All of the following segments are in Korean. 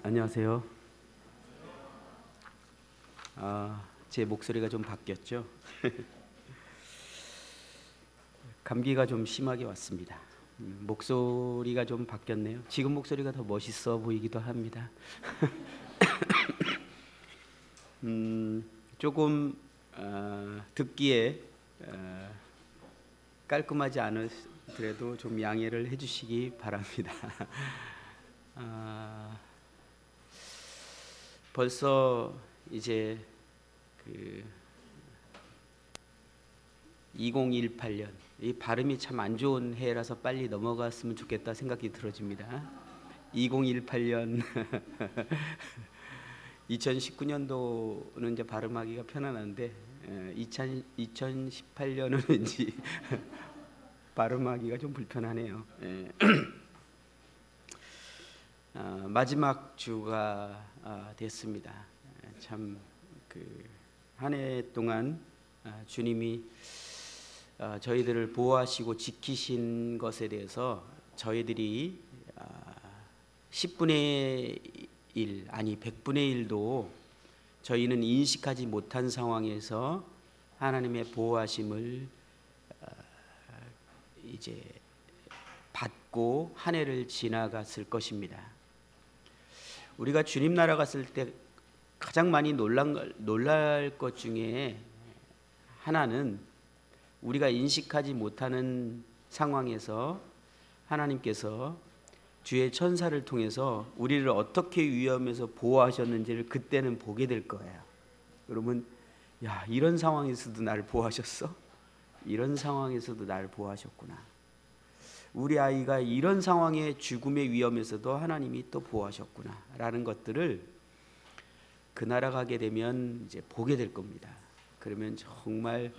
안녕하세요. 제 목소리가 좀 바뀌었죠? 감기가 좀 심하게 왔습니다. 목소리가 좀 바뀌었네요. 지금 목소리가 더 멋있어 보이기도 합니다. 조금 듣기에 깔끔하지 않으더라도 좀 양해를 해주시기 바랍니다. 벌써 이제 2018년, 이 발음이 참 안 좋은 해라서 빨리 넘어갔으면 좋겠다 생각이 들어집니다. 2018년 2019년도는 이제 발음하기가 편안한데 2018년은 왠지 발음하기가 좀 불편하네요. 마지막 주가 됐습니다. 참 한 해 동안 주님이 저희들을 보호하시고 지키신 것에 대해서 저희들이 10분의 1 아니 100분의 1도 저희는 인식하지 못한 상황에서 하나님의 보호하심을 이제 받고 한 해를 지나갔을 것입니다. 우리가 주님 나라 갔을 때 가장 많이 놀랄 것 중에 하나는 우리가 인식하지 못하는 상황에서 하나님께서 주의 천사를 통해서 우리를 어떻게 위험에서 보호하셨는지를 그때는 보게 될 거예요. 그러면 야, 이런 상황에서도 나를 보호하셨어? 이런 상황에서도 나를 보호하셨구나. 우리 아이가 이런 상황의 죽음의 위험에서도 하나님이 또 보호하셨구나 라는 것들을 그 나라 가게 되면 이제 보게 될 겁니다. 그러면 정말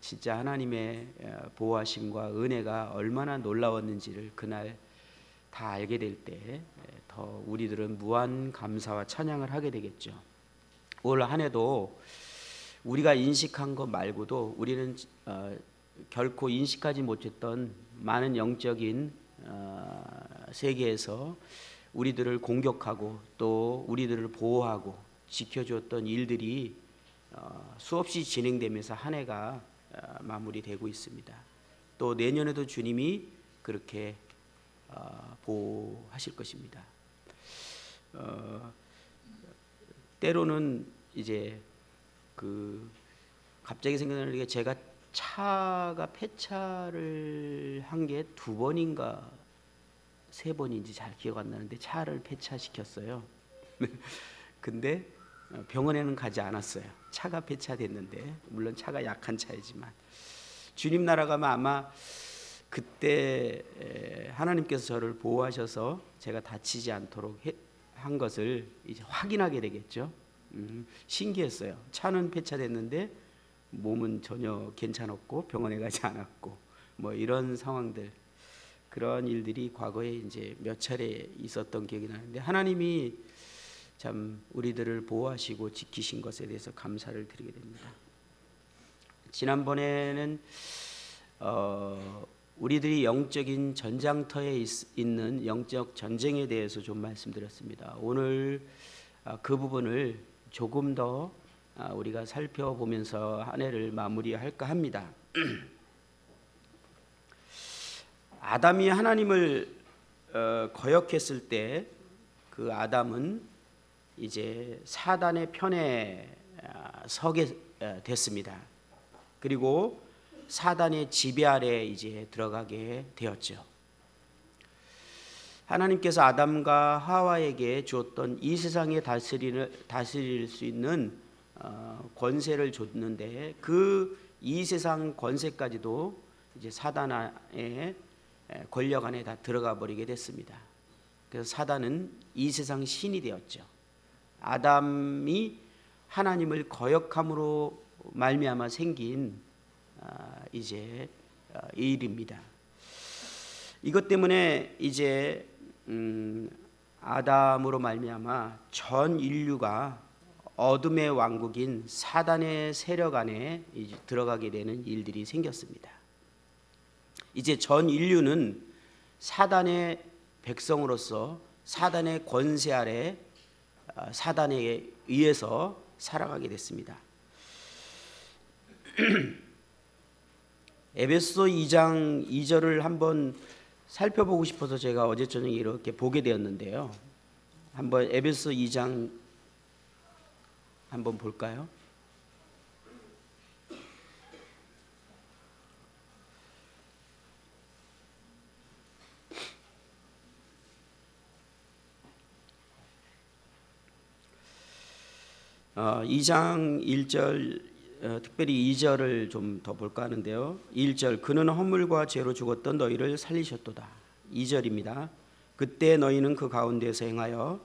진짜 하나님의 보호하심과 은혜가 얼마나 놀라웠는지를 그날 다 알게 될 때 더 우리들은 무한 감사와 찬양을 하게 되겠죠. 올 한 해도 우리가 인식한 것 말고도 우리는 결코 인식하지 못했던 많은 영적인 세계에서 우리들을 공격하고 또 우리들을 보호하고 지켜주었던 일들이 수없이 진행되면서 한 해가 마무리되고 있습니다. 또 내년에도 주님이 그렇게 보호하실 것입니다. 때로는 이제 갑자기 생각나는 게 제가 차가 폐차를 한 게 2번인가 3번인지 잘 기억 안 나는데 차를 폐차시켰어요. 근데 병원에는 가지 않았어요. 차가 폐차됐는데, 물론 차가 약한 차이지만 주님 나라 가면 아마 그때 하나님께서 저를 보호하셔서 제가 다치지 않도록 한 것을 이제 확인하게 되겠죠. 신기했어요. 차는 폐차됐는데 몸은 전혀 괜찮았고 병원에 가지 않았고 뭐 이런 상황들, 그런 일들이 과거에 이제 몇 차례 있었던 기억이 나는데 하나님이 참 우리들을 보호하시고 지키신 것에 대해서 감사를 드리게 됩니다. 지난번에는 우리들이 영적인 전장터에 있는 영적 전쟁에 대해서 좀 말씀드렸습니다. 오늘 그 부분을 조금 더 우리가 살펴보면서 한 해를 마무리할까 합니다. 아담이 하나님을 거역했을 때 그 아담은 이제 사단의 편에 서게 됐습니다. 그리고 사단의 지배 아래 이제 들어가게 되었죠. 하나님께서 아담과 하와에게 주었던 이 세상에 다스릴 수 있는 권세를 줬는데 그 이 세상 권세까지도 이제 사단의 권력 안에 다 들어가 버리게 됐습니다. 그래서 사단은 이 세상 신이 되었죠. 아담이 하나님을 거역함으로 말미암아 생긴 이제 이 일입니다. 이것 때문에 이제 아담으로 말미암아 전 인류가 어둠의 왕국인 사단의 세력 안에 이제 들어가게 되는 일들이 생겼습니다. 이제 전 인류는 사단의 백성으로서 사단의 권세 아래 사단에 의해서 살아가게 됐습니다. 에베소 2장 2절을 한번 살펴보고 싶어서 제가 어제 저녁에 이렇게 보게 되었는데요. 한번 에베소 2장 한번 볼까요? 어, 2장 1절 특별히 2절을 좀 더 볼까 하는데요. 1절 그는 허물과 죄로 죽었던 너희를 살리셨도다. 2절입니다. 그때 너희는 그 가운데서 행하여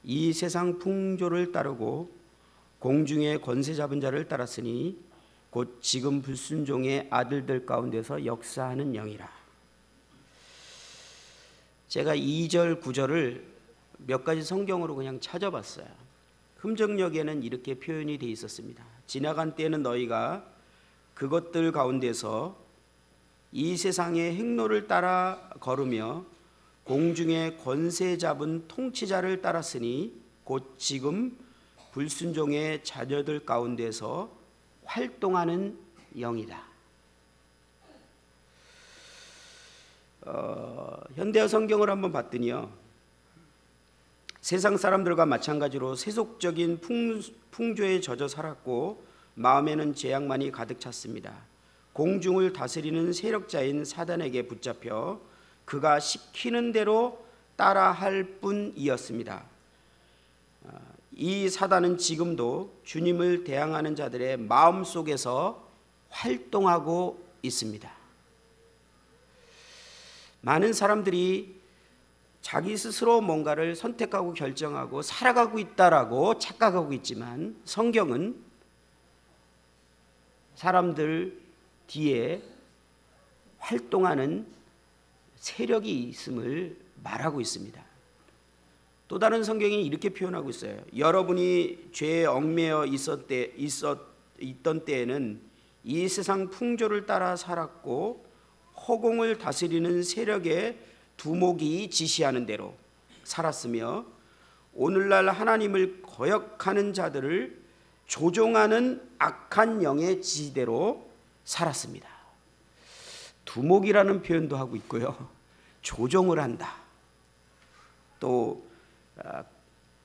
이 세상 풍조를 따르고 공중의 권세 잡은 자를 따랐으니 곧 지금 불순종의 아들들 가운데서 역사하는 영이라. 제가 2절 9절을 몇 가지 성경으로 그냥 찾아봤어요. 흠정역에는 이렇게 표현이 되어 있었습니다. 지나간 때에는 너희가 그것들 가운데서 이 세상의 행로를 따라 걸으며 공중의 권세 잡은 통치자를 따랐으니 곧 지금 불순종의 자녀들 가운데서 활동하는 영이다. 현대어 성경을 한번 봤더니요, 세상 사람들과 마찬가지로 세속적인 풍조에 젖어 살았고 마음에는 죄악만이 가득 찼습니다. 공중을 다스리는 세력자인 사단에게 붙잡혀 그가 시키는 대로 따라할 뿐이었습니다. 이 사단은 지금도 주님을 대항하는 자들의 마음속에서 활동하고 있습니다. 많은 사람들이 자기 스스로 뭔가를 선택하고 결정하고 살아가고 있다라고 착각하고 있지만 성경은 사람들 뒤에 활동하는 세력이 있음을 말하고 있습니다. 또 다른 성경이 이렇게 표현하고 있어요. 여러분이 죄에 얽매여 있던 때에는 이 세상 풍조를 따라 살았고 허공을 다스리는 세력의 두목이 지시하는 대로 살았으며 오늘날 하나님을 거역하는 자들을 조종하는 악한 영의 지시대로 살았습니다. 두목이라는 표현도 하고 있고요, 조종을 한다. 또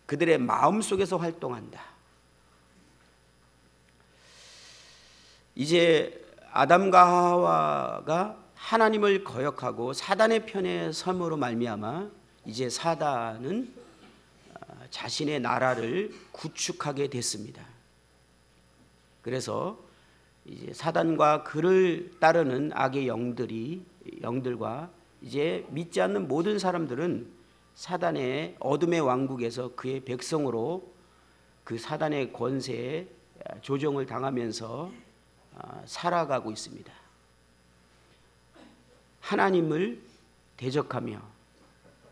그들의 마음 속에서 활동한다. 이제 아담과 하와가 하나님을 거역하고 사단의 편에 섬으로 말미암아 이제 사단은 자신의 나라를 구축하게 됐습니다. 그래서 이제 사단과 그를 따르는 악의 영들과 이제 믿지 않는 모든 사람들은 사단의 어둠의 왕국에서 그의 백성으로 그 사단의 권세에 조종을 당하면서 살아가고 있습니다. 하나님을 대적하며,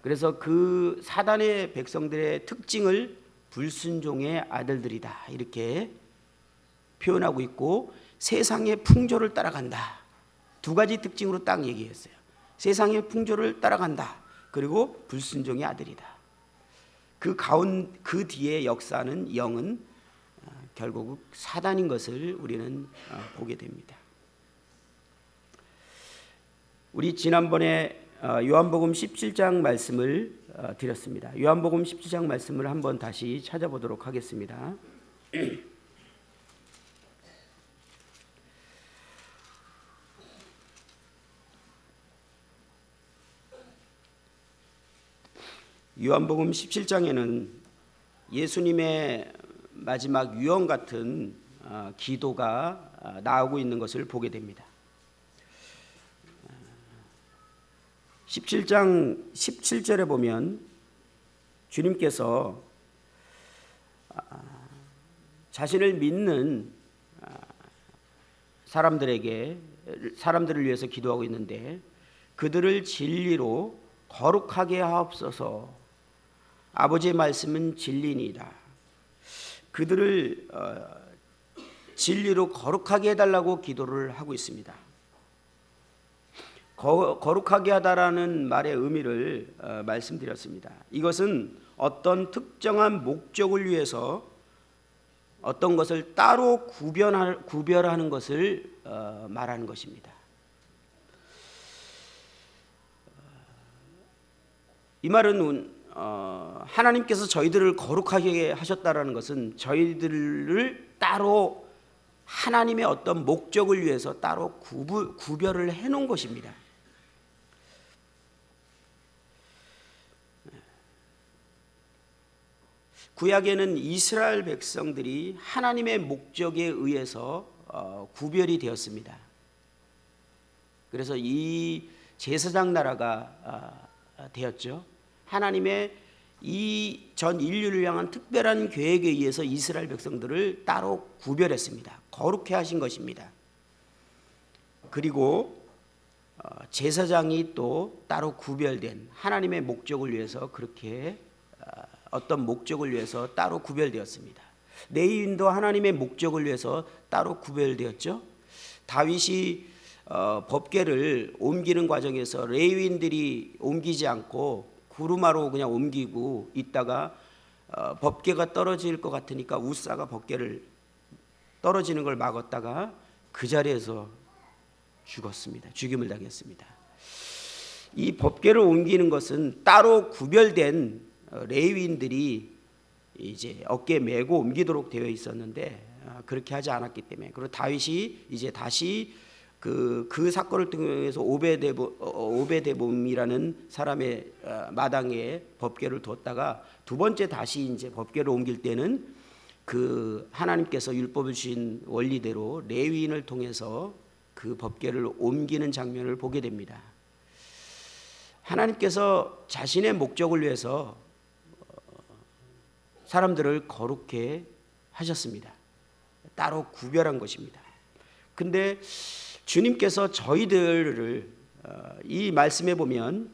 그래서 그 사단의 백성들의 특징을 불순종의 아들들이다 이렇게 표현하고 있고, 세상의 풍조를 따라간다. 두 가지 특징으로 딱 얘기했어요. 세상의 풍조를 따라간다. 그리고 불순종의 아들이다. 그 뒤에 역사하는 영은 결국 사단인 것을 우리는 보게 됩니다. 우리 지난번에 요한복음 17장 말씀을 드렸습니다. 요한복음 17장 말씀을 한번 다시 찾아보도록 하겠습니다. 요한복음 17장에는 예수님의 마지막 유언 같은 기도가 나오고 있는 것을 보게 됩니다. 17장 17절에 보면 주님께서 자신을 믿는 사람들을 위해서 기도하고 있는데, 그들을 진리로 거룩하게 하옵소서. 아버지의 말씀은 진리니라. 그들을 진리로 거룩하게 해달라고 기도를 하고 있습니다. 거룩하게 하다라는 말의 의미를 말씀드렸습니다. 이것은 어떤 특정한 목적을 위해서 어떤 것을 따로 구별하는 것을 말하는 것입니다. 이 말은 하나님께서 저희들을 거룩하게 하셨다라는 것은 저희들을 따로 하나님의 어떤 목적을 위해서 따로 구별을 해놓은 것입니다. 구약에는 이스라엘 백성들이 하나님의 목적에 의해서 구별이 되었습니다. 그래서 이 제사장 나라가 되었죠. 하나님의 이 전 인류를 향한 특별한 계획에 의해서 이스라엘 백성들을 따로 구별했습니다. 거룩해 하신 것입니다. 그리고 제사장이 또 따로 구별된 하나님의 목적을 위해서 그렇게 어떤 목적을 위해서 따로 구별되었습니다. 레위인도 하나님의 목적을 위해서 따로 구별되었죠. 다윗이 법궤를 옮기는 과정에서 레위인들이 옮기지 않고 구루마로 그냥 옮기고 있다가 법궤가 떨어질 것 같으니까 우사가 법궤를 떨어지는 걸 막았다가 그 자리에서 죽었습니다. 죽임을 당했습니다. 이 법궤를 옮기는 것은 따로 구별된 레위인들이 이제 어깨에 메고 옮기도록 되어 있었는데 그렇게 하지 않았기 때문에, 그리고 다윗이 이제 다시 그 사건을 통해서 오베데돔이라는 사람의 마당에 법궤를 뒀다가 두 번째 다시 이제 법궤를 옮길 때는 그 하나님께서 율법을 주신 원리대로 레위인을 통해서 그 법궤를 옮기는 장면을 보게 됩니다. 하나님께서 자신의 목적을 위해서 사람들을 거룩해 하셨습니다. 따로 구별한 것입니다. 근데 주님께서 저희들을 이 말씀에 보면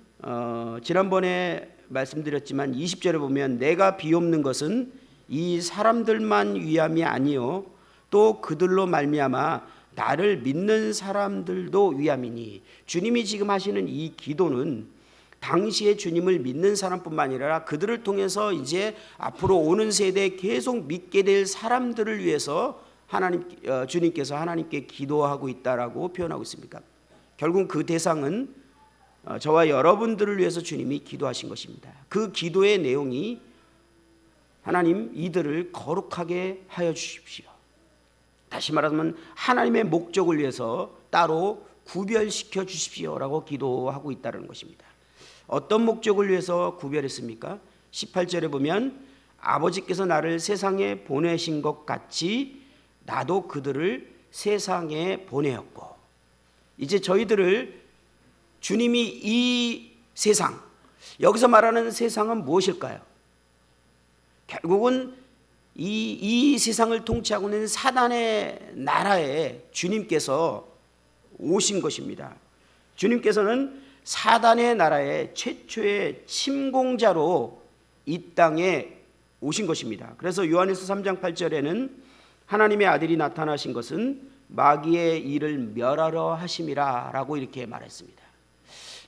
지난번에 말씀드렸지만 20절에 보면 내가 비옵는 것은 이 사람들만 위함이 아니요 또 그들로 말미암아 나를 믿는 사람들도 위함이니, 주님이 지금 하시는 이 기도는 당시에 주님을 믿는 사람뿐만 아니라 그들을 통해서 이제 앞으로 오는 세대에 계속 믿게 될 사람들을 위해서 주님께서 하나님께 기도하고 있다라고 표현하고 있습니다. 결국 그 대상은 저와 여러분들을 위해서 주님이 기도하신 것입니다. 그 기도의 내용이 하나님 이들을 거룩하게 하여 주십시오. 다시 말하면 하나님의 목적을 위해서 따로 구별시켜 주십시오라고 기도하고 있다는 것입니다. 어떤 목적을 위해서 구별했습니까? 18절에 보면 아버지께서 나를 세상에 보내신 것 같이 나도 그들을 세상에 보내었고, 이제 저희들을 주님이 이 세상, 여기서 말하는 세상은 무엇일까요? 결국은 이 세상을 통치하고 있는 사단의 나라에 주님께서 오신 것입니다. 주님께서는 사단의 나라의 최초의 침공자로 이 땅에 오신 것입니다. 그래서 요한일서 3장 8절에는 하나님의 아들이 나타나신 것은 마귀의 일을 멸하러 하심이라 라고 이렇게 말했습니다.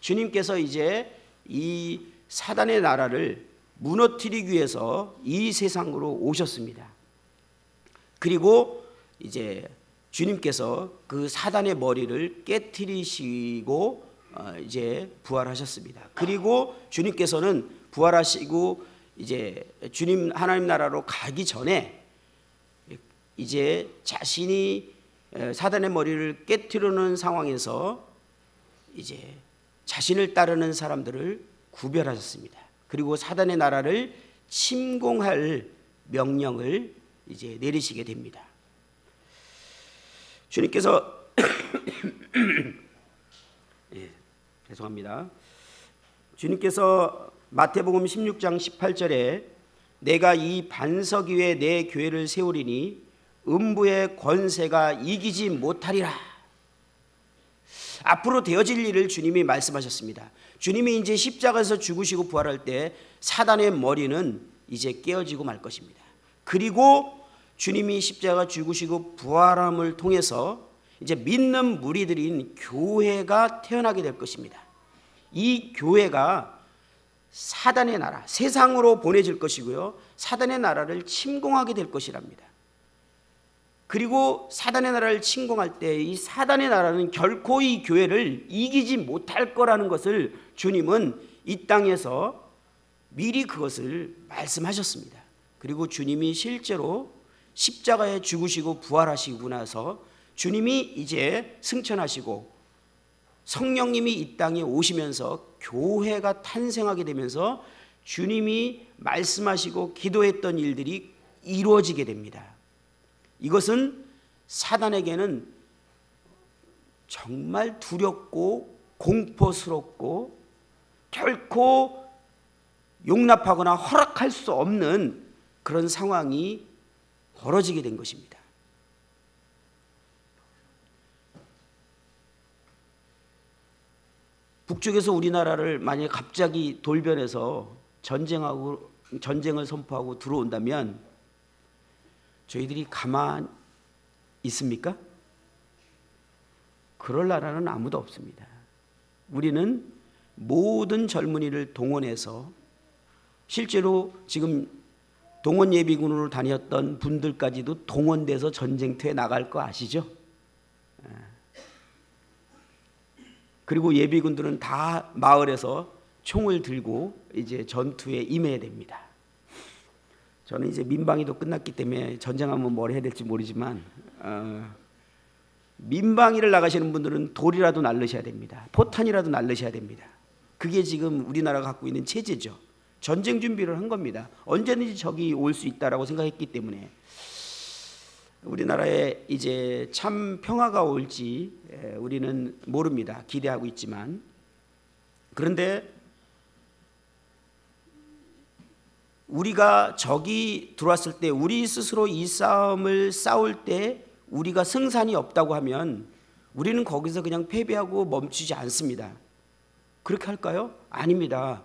주님께서 이제 이 사단의 나라를 무너뜨리기 위해서 이 세상으로 오셨습니다. 그리고 이제 주님께서 그 사단의 머리를 깨트리시고 이제 부활하셨습니다. 그리고 주님께서는 부활하시고 이제 주님 하나님 나라로 가기 전에 이제 자신이 사단의 머리를 깨트리는 상황에서 이제 자신을 따르는 사람들을 구별하셨습니다. 그리고 사단의 나라를 침공할 명령을 이제 내리시게 됩니다. 주님께서 죄송합니다. 주님께서 마태복음 16장 18절에 내가 이 반석 위에 내 교회를 세우리니 음부의 권세가 이기지 못하리라. 앞으로 되어질 일을 주님이 말씀하셨습니다. 주님이 이제 십자가에서 죽으시고 부활할 때 사단의 머리는 이제 깨어지고 말 것입니다. 그리고 주님이 십자가 죽으시고 부활함을 통해서 이제 믿는 무리들인 교회가 태어나게 될 것입니다. 이 교회가 사단의 나라, 세상으로 보내질 것이고요, 사단의 나라를 침공하게 될 것이랍니다. 그리고 사단의 나라를 침공할 때 이 사단의 나라는 결코 이 교회를 이기지 못할 거라는 것을 주님은 이 땅에서 미리 그것을 말씀하셨습니다. 그리고 주님이 실제로 십자가에 죽으시고 부활하시고 나서 주님이 이제 승천하시고 성령님이 이 땅에 오시면서 교회가 탄생하게 되면서 주님이 말씀하시고 기도했던 일들이 이루어지게 됩니다. 이것은 사단에게는 정말 두렵고 공포스럽고 결코 용납하거나 허락할 수 없는 그런 상황이 벌어지게 된 것입니다. 북쪽에서 우리나라를 만약에 갑자기 돌변해서 전쟁을 선포하고 들어온다면 저희들이 가만 있습니까? 그럴 나라는 아무도 없습니다. 우리는 모든 젊은이를 동원해서 실제로 지금 동원 예비군으로 다녔던 분들까지도 동원돼서 전쟁터에 나갈 거 아시죠? 그리고 예비군들은 다 마을에서 총을 들고 이제 전투에 임해야 됩니다. 저는 이제 민방위도 끝났기 때문에 전쟁하면 뭘 해야 될지 모르지만 민방위를 나가시는 분들은 돌이라도 날르셔야 됩니다. 포탄이라도 날르셔야 됩니다. 그게 지금 우리나라가 갖고 있는 체제죠. 전쟁 준비를 한 겁니다. 언제든지 적이 올 수 있다라고 생각했기 때문에 우리나라에 이제 참 평화가 올지 우리는 모릅니다. 기대하고 있지만, 그런데 우리가 적이 들어왔을 때 우리 스스로 이 싸움을 싸울 때 우리가 승산이 없다고 하면 우리는 거기서 그냥 패배하고 멈추지 않습니다. 그렇게 할까요? 아닙니다.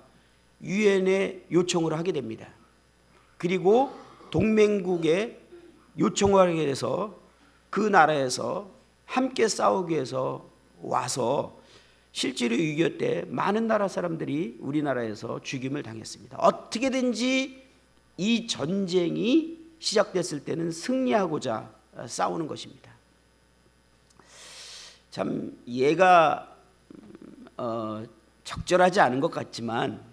유엔에 요청을 하게 됩니다. 그리고 동맹국에 요청을 하게 돼서 그 나라에서 함께 싸우기 위해서 와서 실제로 6.25 때 많은 나라 사람들이 우리나라에서 죽임을 당했습니다. 어떻게든지 이 전쟁이 시작됐을 때는 승리하고자 싸우는 것입니다. 참 예가 적절하지 않은 것 같지만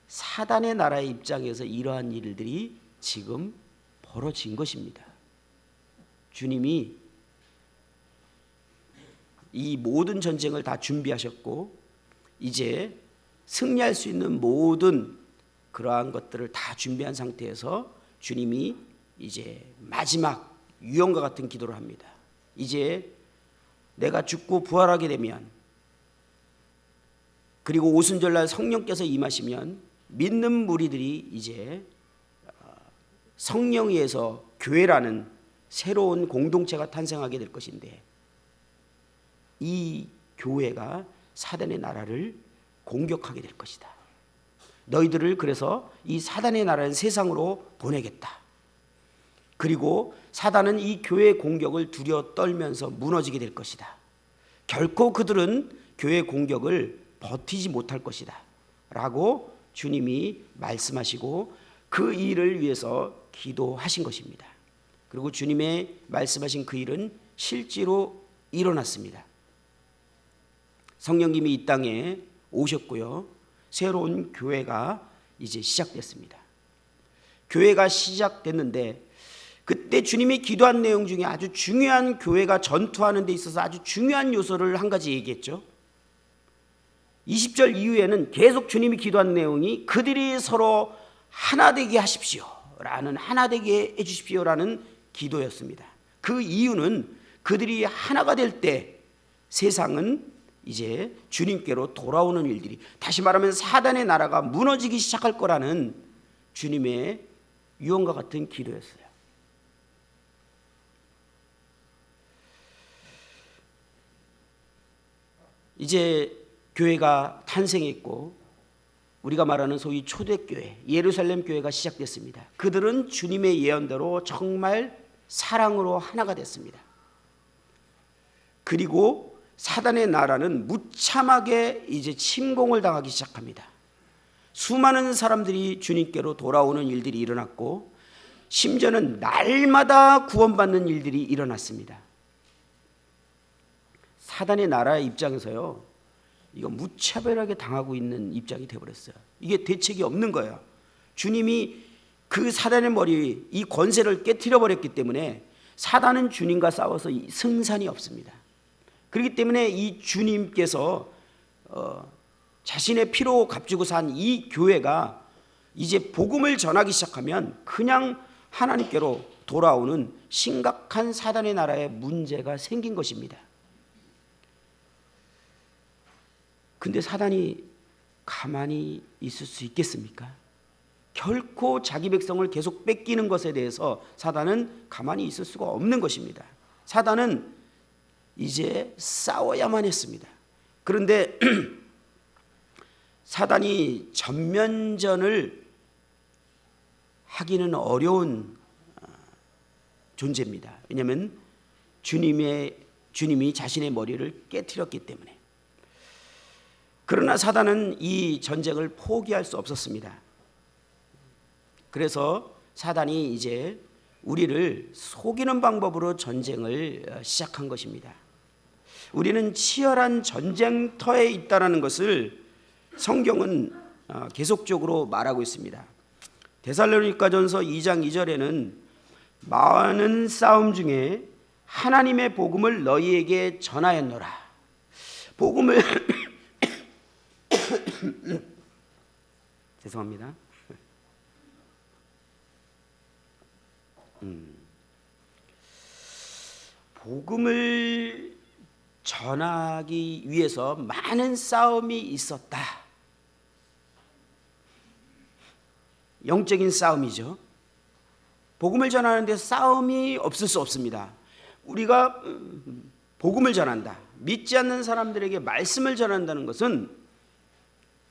사단의 나라의 입장에서 이러한 일들이 지금 벌어진 것입니다. 주님이 이 모든 전쟁을 다 준비하셨고 이제 승리할 수 있는 모든 그러한 것들을 다 준비한 상태에서 주님이 이제 마지막 유언과 같은 기도를 합니다. 이제 내가 죽고 부활하게 되면, 그리고 오순절날 성령께서 임하시면 믿는 무리들이 이제 성령에 의해서 교회라는 새로운 공동체가 탄생하게 될 것인데, 이 교회가 사단의 나라를 공격하게 될 것이다. 너희들을 그래서 이 사단의 나라는 세상으로 보내겠다. 그리고 사단은 이 교회의 공격을 두려워 떨면서 무너지게 될 것이다. 결코 그들은 교회의 공격을 버티지 못할 것이다 라고 주님이 말씀하시고 그 일을 위해서 기도하신 것입니다. 그리고 주님의 말씀하신 그 일은 실제로 일어났습니다. 성령님이 이 땅에 오셨고요, 새로운 교회가 이제 시작됐습니다. 교회가 시작됐는데 그때 주님이 기도한 내용 중에 아주 중요한, 교회가 전투하는 데 있어서 아주 중요한 요소를 한 가지 얘기했죠. 20절 이후에는 계속 주님이 기도한 내용이 그들이 서로 하나 되게 하십시오 라는, 하나 되게 해주십시오 라는 기도였습니다. 그 이유는 그들이 하나가 될 때 세상은 이제 주님께로 돌아오는 일들이, 다시 말하면 사단의 나라가 무너지기 시작할 거라는 주님의 유언과 같은 기도였어요. 이제 교회가 탄생했고 우리가 말하는 소위 초대교회, 예루살렘 교회가 시작됐습니다. 그들은 주님의 예언대로 정말 사랑으로 하나가 됐습니다. 그리고 사단의 나라는 무참하게 이제 침공을 당하기 시작합니다. 수많은 사람들이 주님께로 돌아오는 일들이 일어났고 심지어는 날마다 구원받는 일들이 일어났습니다. 사단의 나라의 입장에서요, 이거 무차별하게 당하고 있는 입장이 되어버렸어요. 이게 대책이 없는 거예요. 주님이 그 사단의 머리, 이 권세를 깨트려 버렸기 때문에 사단은 주님과 싸워서 승산이 없습니다. 그렇기 때문에 이 주님께서 자신의 피로 값주고 산 이 교회가 이제 복음을 전하기 시작하면 그냥 하나님께로 돌아오는 심각한 사단의 나라에 문제가 생긴 것입니다. 근데 사단이 가만히 있을 수 있겠습니까? 결코 자기 백성을 계속 뺏기는 것에 대해서 사단은 가만히 있을 수가 없는 것입니다. 사단은 이제 싸워야만 했습니다. 그런데 사단이 전면전을 하기는 어려운 존재입니다. 왜냐하면 주님이 자신의 머리를 깨트렸기 때문에. 그러나 사단은 이 전쟁을 포기할 수 없었습니다. 그래서 사단이 이제 우리를 속이는 방법으로 전쟁을 시작한 것입니다. 우리는 치열한 전쟁터에 있다는 것을 성경은 계속적으로 말하고 있습니다. 데살로니가전서 2장 2절에는 많은 싸움 중에 하나님의 복음을 너희에게 전하였노라. 복음을 죄송합니다. 복음을 전하기 위해서 많은 싸움이 있었다. 영적인 싸움이죠. 복음을 전하는 데 싸움이 없을 수 없습니다. 우리가 복음을 전한다, 믿지 않는 사람들에게 말씀을 전한다는 것은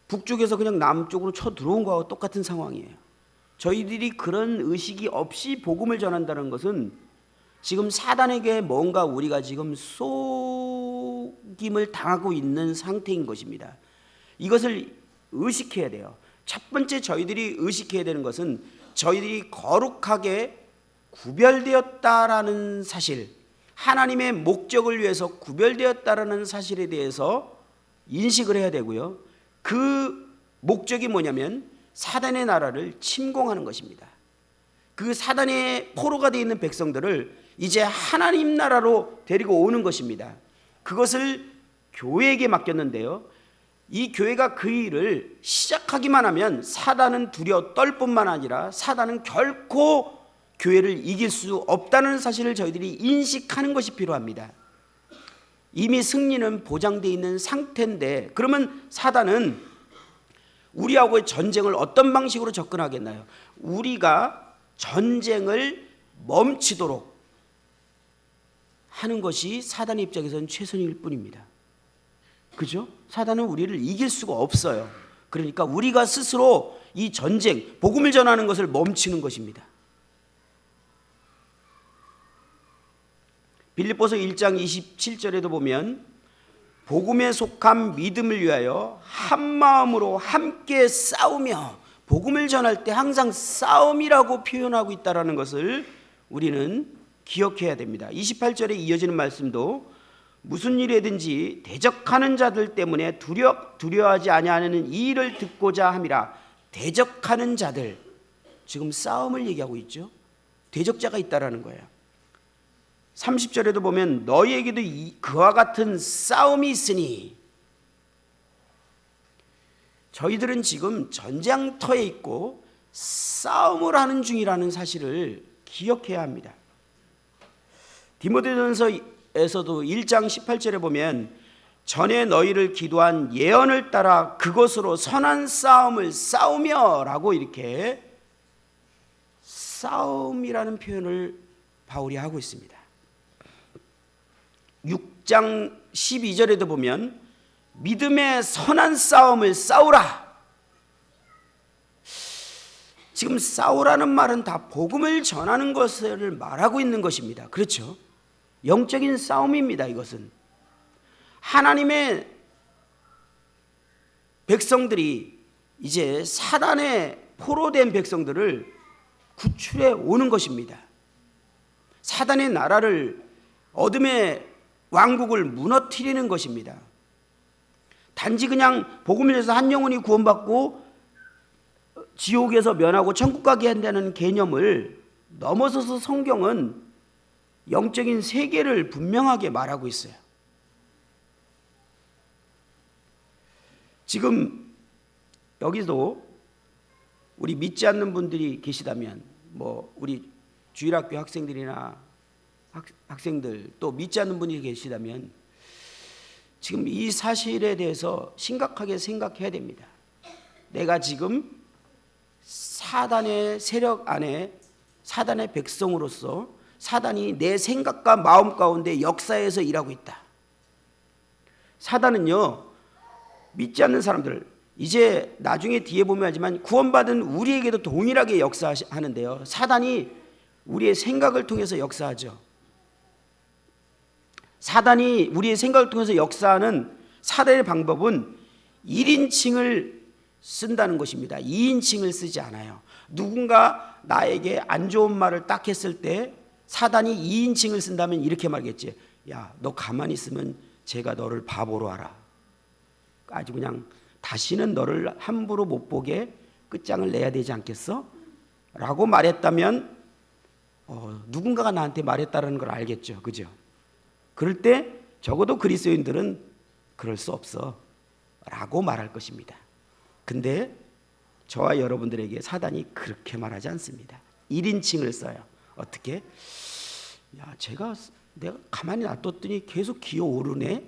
북쪽에서 그냥 남쪽으로 쳐 들어온 거하고 똑같은 상황이에요. 저희들이 그런 의식이 없이 복음을 전한다는 것은 지금 사단에게 뭔가 우리가 지금 속임을 당하고 있는 상태인 것입니다. 이것을 의식해야 돼요. 첫 번째 저희들이 의식해야 되는 것은 저희들이 거룩하게 구별되었다라는 사실, 하나님의 목적을 위해서 구별되었다라는 사실에 대해서 인식을 해야 되고요. 그 목적이 뭐냐면 사단의 나라를 침공하는 것입니다. 그 사단의 포로가 되어 있는 백성들을 이제 하나님 나라로 데리고 오는 것입니다. 그것을 교회에게 맡겼는데요, 이 교회가 그 일을 시작하기만 하면 사단은 두려워 떨 뿐만 아니라 사단은 결코 교회를 이길 수 없다는 사실을 저희들이 인식하는 것이 필요합니다. 이미 승리는 보장되어 있는 상태인데, 그러면 사단은 우리하고의 전쟁을 어떤 방식으로 접근하겠나요? 우리가 전쟁을 멈추도록 하는 것이 사단의 입장에서는 최선일 뿐입니다. 그죠? 사단은 우리를 이길 수가 없어요. 그러니까 우리가 스스로 이 전쟁, 복음을 전하는 것을 멈추는 것입니다. 빌립보서 1장 27절에도 보면 복음에 속한 믿음을 위하여 한 마음으로 함께 싸우며, 복음을 전할 때 항상 싸움이라고 표현하고 있다는 것을 우리는 기억해야 됩니다. 28절에 이어지는 말씀도 무슨 일이든지 대적하는 자들 때문에 두려워하지 아니하는 이 일을 듣고자 함이라. 대적하는 자들, 지금 싸움을 얘기하고 있죠. 대적자가 있다라는 거예요. 30절에도 보면 너희에게도 그와 같은 싸움이 있으니, 저희들은 지금 전장터에 있고 싸움을 하는 중이라는 사실을 기억해야 합니다. 디모데전서에서도 1장 18절에 보면 전에 너희를 기도한 예언을 따라 그것으로 선한 싸움을 싸우며 라고 이렇게 싸움이라는 표현을 바울이 하고 있습니다. 6장 12절에도 보면 믿음의 선한 싸움을 싸우라. 지금 싸우라는 말은 다 복음을 전하는 것을 말하고 있는 것입니다. 그렇죠? 영적인 싸움입니다. 이것은 하나님의 백성들이 이제 사단의 포로된 백성들을 구출해 오는 것입니다. 사단의 나라를, 어둠의 왕국을 무너뜨리는 것입니다. 단지 그냥 복음을 위해서 한 영혼이 구원받고 지옥에서 면하고 천국 가게 한다는 개념을 넘어서서 성경은 영적인 세계를 분명하게 말하고 있어요. 지금 여기도 우리 믿지 않는 분들이 계시다면, 우리 주일학교 학생들이나 학생들, 또 믿지 않는 분이 계시다면 지금 이 사실에 대해서 심각하게 생각해야 됩니다. 내가 지금 사단의 세력 안에, 사단의 백성으로서 사단이 내 생각과 마음 가운데 역사에서 일하고 있다. 사단은요, 믿지 않는 사람들, 이제 나중에 뒤에 보면 알지만 구원받은 우리에게도 동일하게 역사하는데요, 사단이 우리의 생각을 통해서 역사하죠. 사단이 우리의 생각을 통해서 역사하는 사단의 방법은 1인칭을 쓴다는 것입니다. 2인칭을 쓰지 않아요. 누군가 나에게 안 좋은 말을 딱 했을 때 사단이 2인칭을 쓴다면 이렇게 말겠지. 야, 너 가만히 있으면 제가 너를 바보로 알아. 아주 그냥 다시는 너를 함부로 못 보게 끝장을 내야 되지 않겠어? 라고 말했다면 누군가가 나한테 말했다는 걸 알겠죠. 그죠? 그럴 때 적어도 그리스도인들은 그럴 수 없어 라고 말할 것입니다. 근데 저와 여러분들에게 사단이 그렇게 말하지 않습니다. 1인칭을 써요. 어떻게? 야, 내가 가만히 놔뒀더니 계속 기어오르네?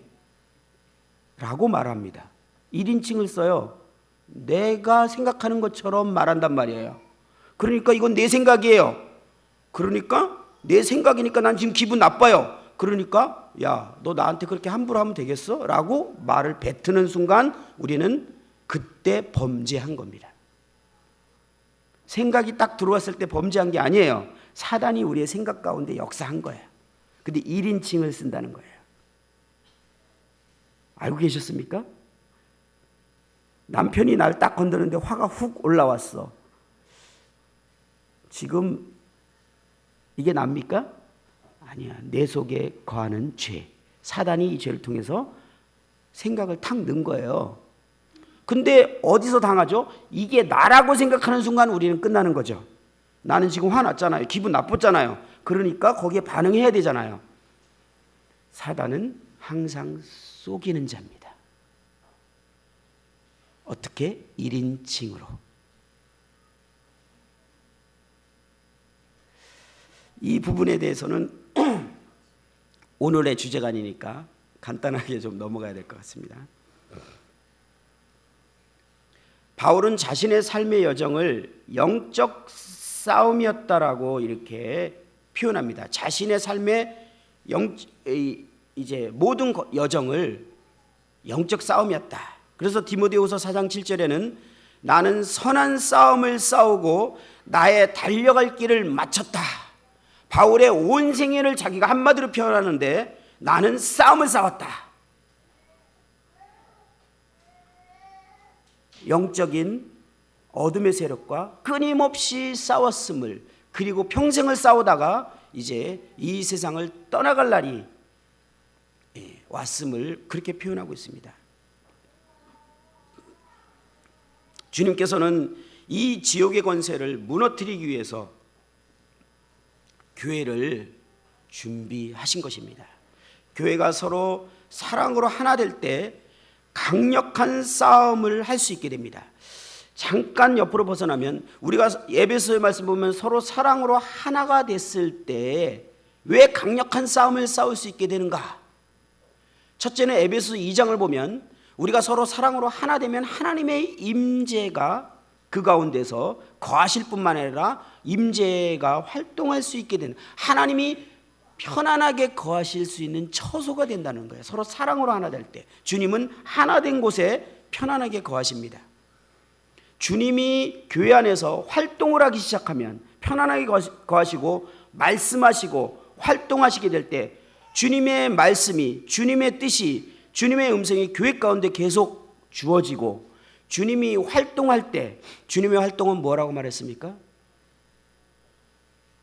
라고 말합니다. 1인칭을 써요. 내가 생각하는 것처럼 말한단 말이에요. 그러니까 이건 내 생각이에요. 그러니까 내 생각이니까 난 지금 기분 나빠요. 그러니까 야, 너 나한테 그렇게 함부로 하면 되겠어? 라고 말을 뱉는 순간 우리는 그때 범죄한 겁니다. 생각이 딱 들어왔을 때 범죄한 게 아니에요. 사단이 우리의 생각 가운데 역사한 거예요. 근데 1인칭을 쓴다는 거예요. 알고 계셨습니까? 남편이 날 딱 건드는데 화가 훅 올라왔어. 지금 이게 납니까? 아니야. 내 속에 거하는 죄. 사단이 이 죄를 통해서 생각을 탁 넣은 거예요. 근데 어디서 당하죠? 이게 나라고 생각하는 순간 우리는 끝나는 거죠. 나는 지금 화났잖아요. 기분 나빴잖아요. 그러니까 거기에 반응해야 되잖아요. 사단은 항상 속이는 자입니다. 어떻게? 1인칭으로. 이 부분에 대해서는 오늘의 주제가 아니니까 간단하게 좀 넘어가야 될 것 같습니다. 바울은 자신의 삶의 여정을 영적 싸움이었다라고 이렇게 표현합니다. 자신의 삶의 이제 모든 여정을 영적 싸움이었다. 그래서 디모데후서 4장 7절에는 나는 선한 싸움을 싸우고 나의 달려갈 길을 마쳤다. 바울의 온 생애를 자기가 한마디로 표현하는데 나는 싸움을 싸웠다. 영적인 어둠의 세력과 끊임없이 싸웠음을, 그리고 평생을 싸우다가 이제 이 세상을 떠나갈 날이 왔음을 그렇게 표현하고 있습니다. 주님께서는 이 지옥의 권세를 무너뜨리기 위해서 교회를 준비하신 것입니다. 교회가 서로 사랑으로 하나 될 때 강력한 싸움을 할 수 있게 됩니다. 잠깐 옆으로 벗어나면 우리가 에베소의 말씀 보면 서로 사랑으로 하나가 됐을 때 왜 강력한 싸움을 싸울 수 있게 되는가? 첫째는 에베소 2장을 보면 우리가 서로 사랑으로 하나 되면 하나님의 임재가 그 가운데서 거하실 뿐만 아니라 임재가 활동할 수 있게 되는, 하나님이 편안하게 거하실 수 있는 처소가 된다는 거예요. 서로 사랑으로 하나 될 때 주님은 하나 된 곳에 편안하게 거하십니다. 주님이 교회 안에서 활동을 하기 시작하면 편안하게 거하시고 말씀하시고 활동하시게 될 때 주님의 말씀이, 주님의 뜻이, 주님의 음성이 교회 가운데 계속 주어지고 주님이 활동할 때 주님의 활동은 뭐라고 말했습니까?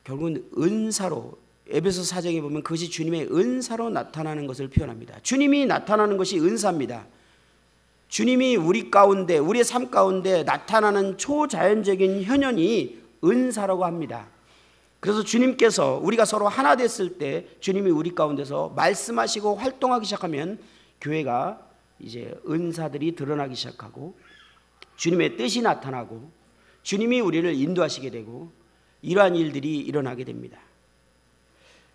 결국은 은사로, 에베소 4장에 보면 그것이 주님의 은사로 나타나는 것을 표현합니다. 주님이 나타나는 것이 은사입니다. 주님이 우리 가운데, 우리의 삶 가운데 나타나는 초자연적인 현현이 은사라고 합니다. 그래서 주님께서 우리가 서로 하나 됐을 때 주님이 우리 가운데서 말씀하시고 활동하기 시작하면 교회가 이제 은사들이 드러나기 시작하고 주님의 뜻이 나타나고 주님이 우리를 인도하시게 되고 이러한 일들이 일어나게 됩니다.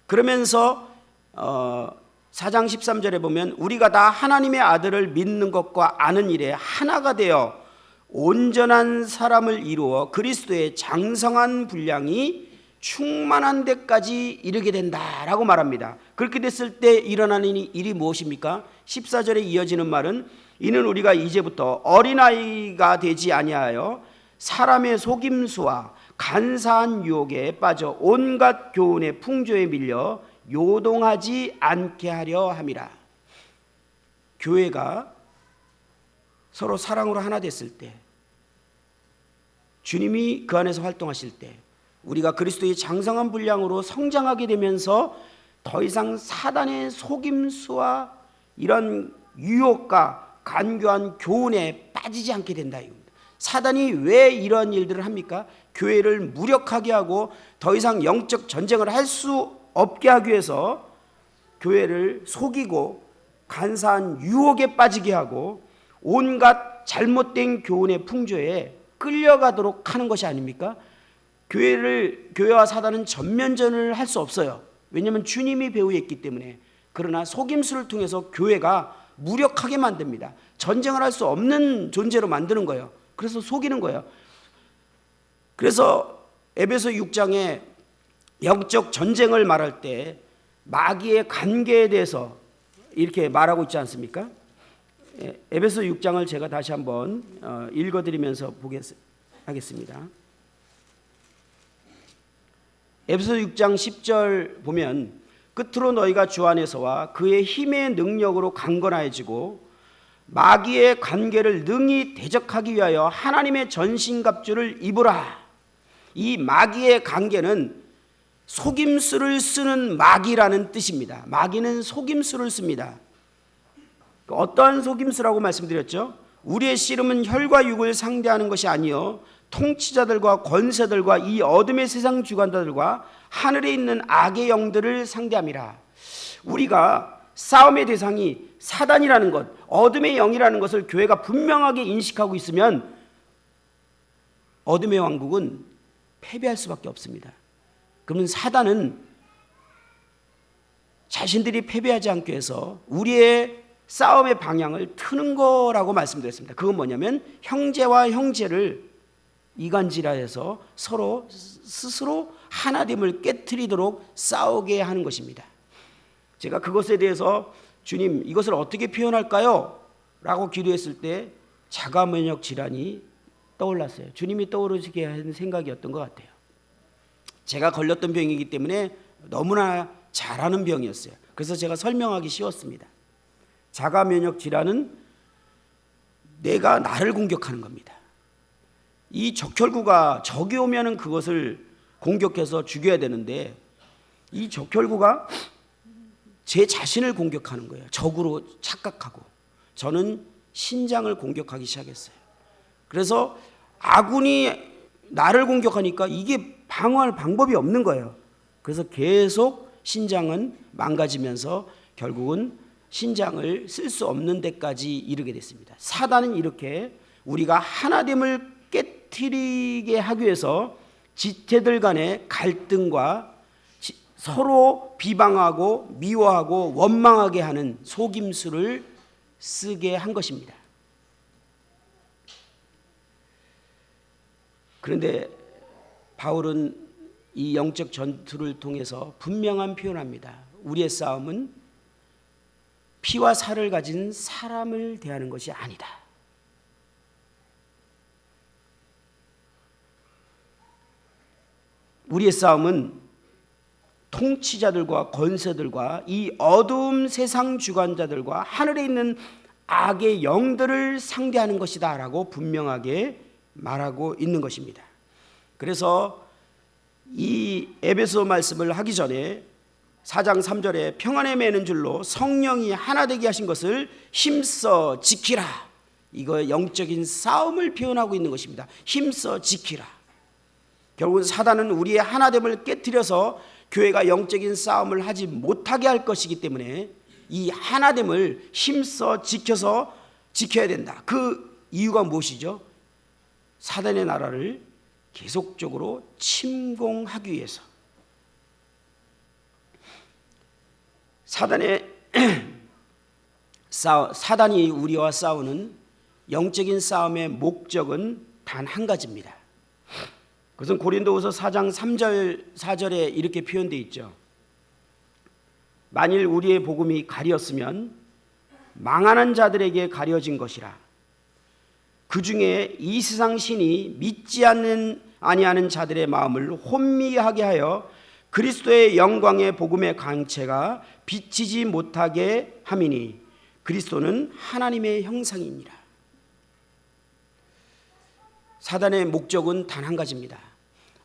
그러면서 4장 13절에 보면 우리가 다 하나님의 아들을 믿는 것과 아는 일에 하나가 되어 온전한 사람을 이루어 그리스도의 장성한 분량이 충만한 데까지 이르게 된다라고 말합니다. 그렇게 됐을 때 일어나는 일이 무엇입니까? 14절에 이어지는 말은 이는 우리가 이제부터 어린아이가 되지 아니하여 사람의 속임수와 간사한 유혹에 빠져 온갖 교훈의 풍조에 밀려 요동하지 않게 하려 함이라. 교회가 서로 사랑으로 하나 됐을 때, 주님이 그 안에서 활동하실 때 우리가 그리스도의 장성한 분량으로 성장하게 되면서 더 이상 사단의 속임수와 이런 유혹과 간교한 교훈에 빠지지 않게 된다 이겁니다. 사단이 왜 이런 일들을 합니까? 교회를 무력하게 하고 더 이상 영적 전쟁을 할 수 없게 하기 위해서 교회를 속이고 간사한 유혹에 빠지게 하고 온갖 잘못된 교훈의 풍조에 끌려가도록 하는 것이 아닙니까? 교회와 사단은 전면전을 할 수 없어요. 왜냐하면 주님이 배후에 있기 때문에. 그러나 속임수를 통해서 교회가 무력하게 만듭니다. 전쟁을 할 수 없는 존재로 만드는 거예요. 그래서 속이는 거예요. 그래서 에베소 6장에 영적 전쟁을 말할 때 마귀의 관계에 대해서 이렇게 말하고 있지 않습니까? 에베소 6장을 제가 다시 한번 읽어드리면서 하겠습니다. 에베소 6장 10절 보면 끝으로 너희가 주 안에서와 그의 힘의 능력으로 강건해지고 마귀의 관계를 능히 대적하기 위하여 하나님의 전신갑주를 입으라. 이 마귀의 관계는 속임수를 쓰는 마귀라는 뜻입니다. 마귀는 속임수를 씁니다. 어떠한 속임수라고 말씀드렸죠? 우리의 씨름은 혈과 육을 상대하는 것이 아니요 통치자들과 권세들과 이 어둠의 세상 주관자들과 하늘에 있는 악의 영들을 상대함이라. 우리가 싸움의 대상이 사단이라는 것, 어둠의 영이라는 것을 교회가 분명하게 인식하고 있으면 어둠의 왕국은 패배할 수밖에 없습니다. 그러면 사단은 자신들이 패배하지 않기 위해서 우리의 싸움의 방향을 트는 거라고 말씀드렸습니다. 그건 뭐냐면 형제와 형제를 이간질하여서 서로 스스로 하나됨을 깨트리도록 싸우게 하는 것입니다. 제가 그것에 대해서 주님 이것을 어떻게 표현할까요? 라고 기도했을 때 자가면역 질환이 떠올랐어요. 주님이 떠오르시게 하는 생각이었던 것 같아요. 제가 걸렸던 병이기 때문에 너무나 잘 아는 병이었어요. 그래서 제가 설명하기 쉬웠습니다. 자가면역 질환은 내가 나를 공격하는 겁니다. 이 적혈구가 적이 오면은 그것을 공격해서 죽여야 되는데 이 적혈구가 제 자신을 공격하는 거예요. 적으로 착각하고 저는 신장을 공격하기 시작했어요. 그래서 아군이 나를 공격하니까 이게 방어할 방법이 없는 거예요. 그래서 계속 신장은 망가지면서 결국은 신장을 쓸 수 없는 데까지 이르게 됐습니다. 사단은 이렇게 우리가 하나됨을 깨트리게 하기 위해서 지체들 간의 갈등과 서로 비방하고 미워하고 원망하게 하는 속임수를 쓰게 한 것입니다. 그런데 바울은 이 영적 전투를 통해서 분명한 표현합니다. 우리의 싸움은 피와 살을 가진 사람을 대하는 것이 아니다. 우리의 싸움은 통치자들과 권세들과 이 어두움 세상 주관자들과 하늘에 있는 악의 영들을 상대하는 것이다 라고 분명하게 말하고 있는 것입니다. 그래서 이 에베소 말씀을 하기 전에 4장 3절에 평안에 매는 줄로 성령이 하나 되게 하신 것을 힘써 지키라. 이거 영적인 싸움을 표현하고 있는 것입니다. 힘써 지키라. 결국은 사단은 우리의 하나됨을 깨뜨려서 교회가 영적인 싸움을 하지 못하게 할 것이기 때문에 이 하나됨을 힘써 지켜서 지켜야 된다. 그 이유가 무엇이죠? 사단의 나라를 계속적으로 침공하기 위해서. 사단이 우리와 싸우는 영적인 싸움의 목적은 단 한 가지입니다. 그것은 고린도후서 4장 3절 4절에 이렇게 표현되어 있죠. 만일 우리의 복음이 가렸으면 망하는 자들에게 가려진 것이라. 그 중에 이 세상 신이 믿지 아니하는 자들의 마음을 혼미하게 하여 그리스도의 영광의 복음의 강체가 비치지 못하게 함이니 그리스도는 하나님의 형상이니라. 사단의 목적은 단 한 가지입니다.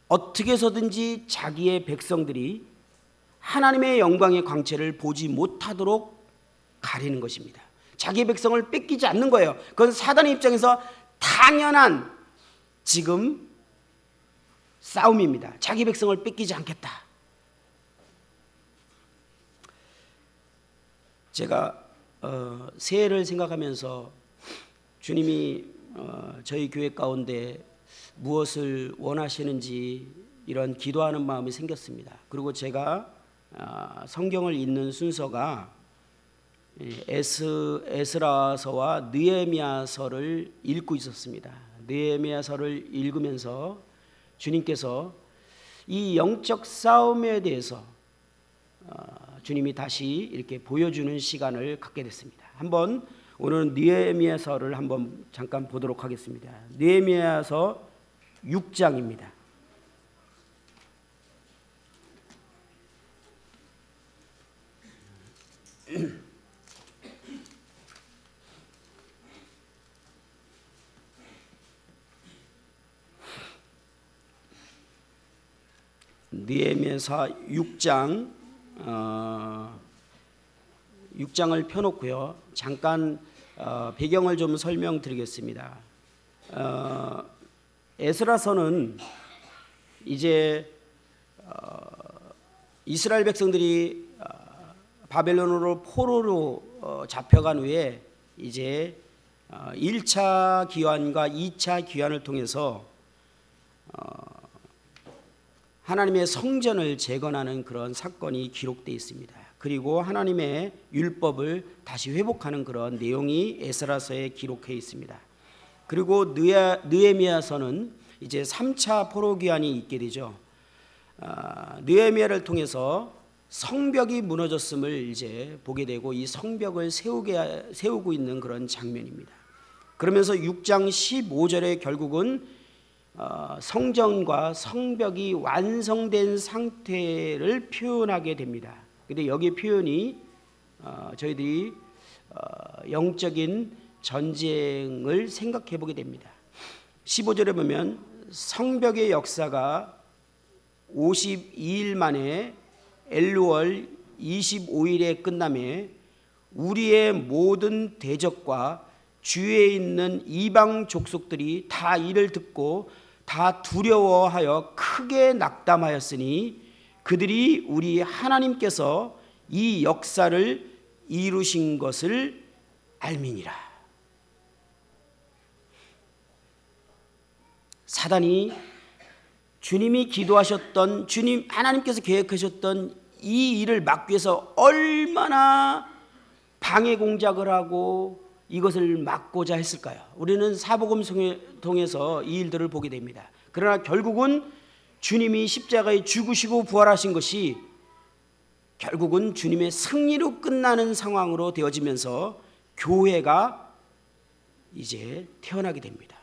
어떻게 해서든지 자기의 백성들이 하나님의 영광의 광채를 보지 못하도록 가리는 것입니다. 자기의 백성을 뺏기지 않는 거예요. 그건 사단의 입장에서 당연한 지금 싸움입니다. 자기 백성을 뺏기지 않겠다. 제가 새해를 생각하면서 주님이 저희 교회 가운데 무엇을 원하시는지 이런 기도하는 마음이 생겼습니다. 그리고 제가 성경을 읽는 순서가 에스라서와 느헤미야서를 읽고 있었습니다. 느헤미야서를 읽으면서 주님께서 이 영적 싸움에 대해서 주님이 다시 이렇게 보여주는 시간을 갖게 됐습니다. 한번 오늘은 느헤미야서를 한번 잠깐 보도록 하겠습니다. 느헤미야서 6장입니다. 느헤미야서 6장을 펴놓고요. 잠깐 배경을 좀 설명드리겠습니다. 에스라서는 이제 이스라엘 백성들이 바벨론으로 포로로 잡혀간 후에 이제 1차 기환과 2차 기환을 통해서 하나님의 성전을 재건하는 그런 사건이 기록되어 있습니다. 그리고 하나님의 율법을 다시 회복하는 그런 내용이 에스라서에 기록해 있습니다. 그리고 느헤미야서는 이제 3차 포로 기환이 있게 되죠. 느헤미야를 통해서 성벽이 무너졌음을 이제 보게 되고 이 성벽을 세우고 있는 그런 장면입니다. 그러면서 6장 15절에 결국은 성전과 성벽이 완성된 상태를 표현하게 됩니다. 근데 여기 표현이 저희들이 영적인 전쟁을 생각해 보게 됩니다. 15절에 보면 성벽의 역사가 52일 만에 엘루월 25일에 끝나며 우리의 모든 대적과 주위에 있는 이방 족속들이 다 이를 듣고 다 두려워하여 크게 낙담하였으니 그들이 우리 하나님께서 이 역사를 이루신 것을 알미니라. 사단이 주님이 기도하셨던, 주님 하나님께서 계획하셨던 이 일을 막기 위해서 얼마나 방해 공작을 하고 이것을 막고자 했을까요? 우리는 사복음서를 통해서 이 일들을 보게 됩니다. 그러나 결국은 주님이 십자가에 죽으시고 부활하신 것이 결국은 주님의 승리로 끝나는 상황으로 되어지면서 교회가 이제 태어나게 됩니다.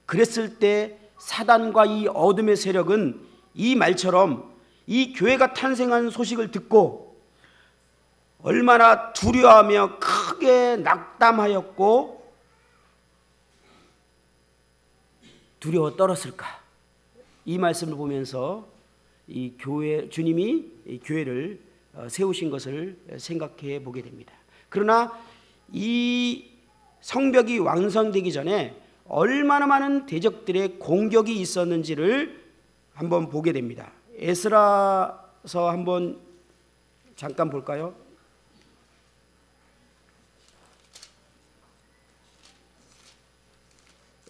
그랬을 때 사단과 이 어둠의 세력은 이 말처럼 이 교회가 탄생한 소식을 듣고 얼마나 두려워하며 크게 낙담하였고 두려워 떨었을까. 이 말씀을 보면서 이 교회, 주님이 이 교회를 세우신 것을 생각해 보게 됩니다. 그러나 이 성벽이 완성되기 전에 얼마나 많은 대적들의 공격이 있었는지를 한번 보게 됩니다. 에스라서 한번 잠깐 볼까요?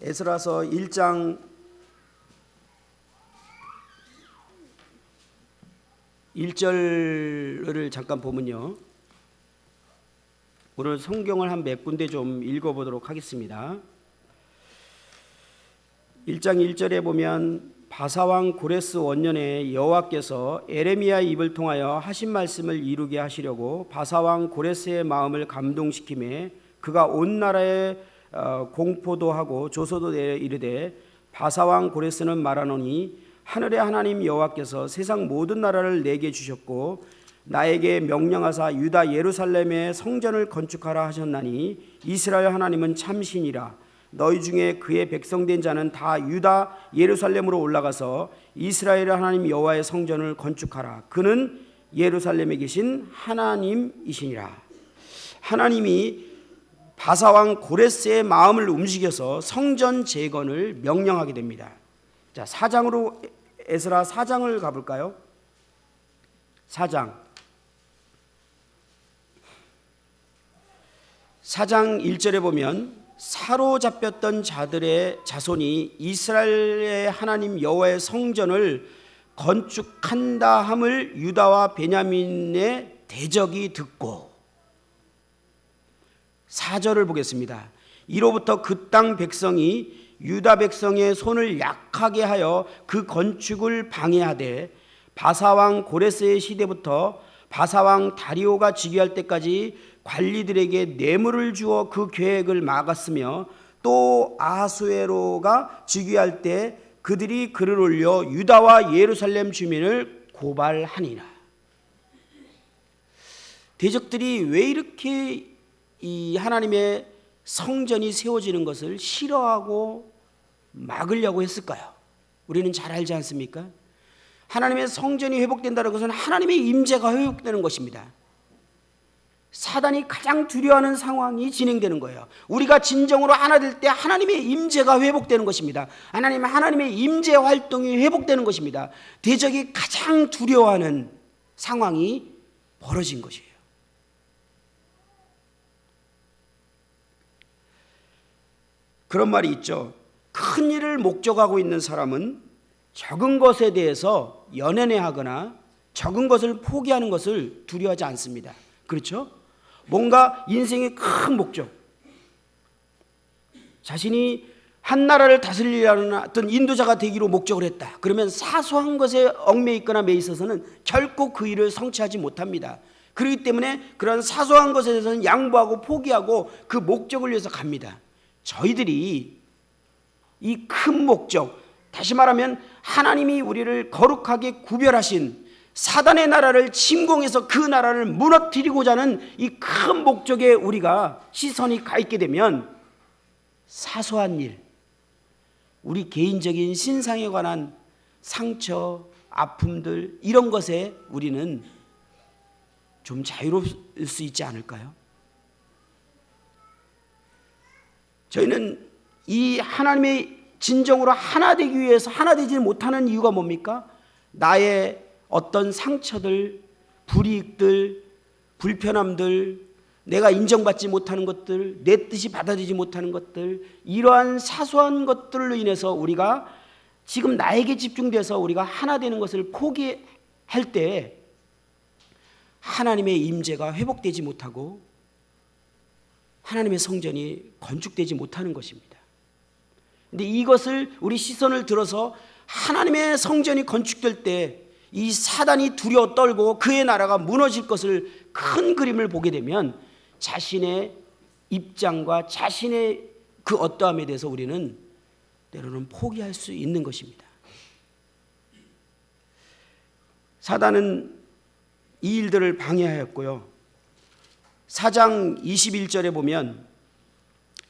에스라서 1장 1절을 잠깐 보면요. 오늘 성경을 한 몇 군데 좀 읽어보도록 하겠습니다. 1장 1절에 보면 바사왕 고레스 원년에 여호와께서 에레미야의 입을 통하여 하신 말씀을 이루게 하시려고 바사왕 고레스의 마음을 감동시키매 그가 온 나라에 공포도 하고 조소도 내어 이르되 바사왕 고레스는 말하노니 하늘의 하나님 여호와께서 세상 모든 나라를 내게 주셨고 나에게 명령하사 유다 예루살렘에 성전을 건축하라 하셨나니 이스라엘 하나님은 참신이라. 너희 중에 그의 백성된 자는 다 유다 예루살렘으로 올라가서 이스라엘 하나님 여호와의 성전을 건축하라. 그는 예루살렘에 계신 하나님이시니라. 하나님이 바사왕 고레스의 마음을 움직여서 성전 재건을 명령하게 됩니다. 자, 4장으로 에스라 4장을 가볼까요? 4장 1절에 보면 사로잡혔던 자들의 자손이 이스라엘의 하나님 여호와의 성전을 건축한다 함을 유다와 베냐민의 대적이 듣고 4절을 보겠습니다. 이로부터 그 땅 백성이 유다 백성의 손을 약하게 하여 그 건축을 방해하되 바사왕 고레스의 시대부터 바사왕 다리오가 즉위할 때까지 관리들에게 뇌물을 주어 그 계획을 막았으며 또 아하수에로가 즉위할 때 그들이 글을 올려 유다와 예루살렘 주민을 고발하니라. 대적들이 왜 이렇게 이 하나님의 성전이 세워지는 것을 싫어하고 막으려고 했을까요? 우리는 잘 알지 않습니까? 하나님의 성전이 회복된다는 것은 하나님의 임재가 회복되는 것입니다. 사단이 가장 두려워하는 상황이 진행되는 거예요. 우리가 진정으로 하나 될 때 하나님의 임재가 회복되는 것입니다. 하나님의 임재 활동이 회복되는 것입니다. 대적이 가장 두려워하는 상황이 벌어진 것이에요. 그런 말이 있죠. 큰 일을 목적하고 있는 사람은 적은 것에 대해서 연연해하거나 적은 것을 포기하는 것을 두려워하지 않습니다. 그렇죠? 뭔가 인생의 큰 목적, 자신이 한 나라를 다스리려는 어떤 인도자가 되기로 목적을 했다. 그러면 사소한 것에 얽매여 있거나 매 있어서는 결코 그 일을 성취하지 못합니다. 그렇기 때문에 그런 사소한 것에 대해서는 양보하고 포기하고 그 목적을 위해서 갑니다. 저희들이 이 큰 목적, 다시 말하면 하나님이 우리를 거룩하게 구별하신 사단의 나라를 침공해서 그 나라를 무너뜨리고자 하는 이 큰 목적에 우리가 시선이 가 있게 되면 사소한 일, 우리 개인적인 신상에 관한 상처, 아픔들 이런 것에 우리는 좀 자유로울 수 있지 않을까요? 저희는 이 하나님의 진정으로 하나 되기 위해서 하나 되지 못하는 이유가 뭡니까? 나의 어떤 상처들, 불이익들, 불편함들, 내가 인정받지 못하는 것들, 내 뜻이 받아들이지 못하는 것들, 이러한 사소한 것들로 인해서 우리가 지금 나에게 집중돼서 우리가 하나 되는 것을 포기할 때 하나님의 임재가 회복되지 못하고 하나님의 성전이 건축되지 못하는 것입니다. 그런데 이것을 우리 시선을 들어서 하나님의 성전이 건축될 때 이 사단이 두려워 떨고 그의 나라가 무너질 것을 큰 그림을 보게 되면 자신의 입장과 자신의 그 어떠함에 대해서 우리는 때로는 포기할 수 있는 것입니다. 사단은 이 일들을 방해하였고요. 4장 21절에 보면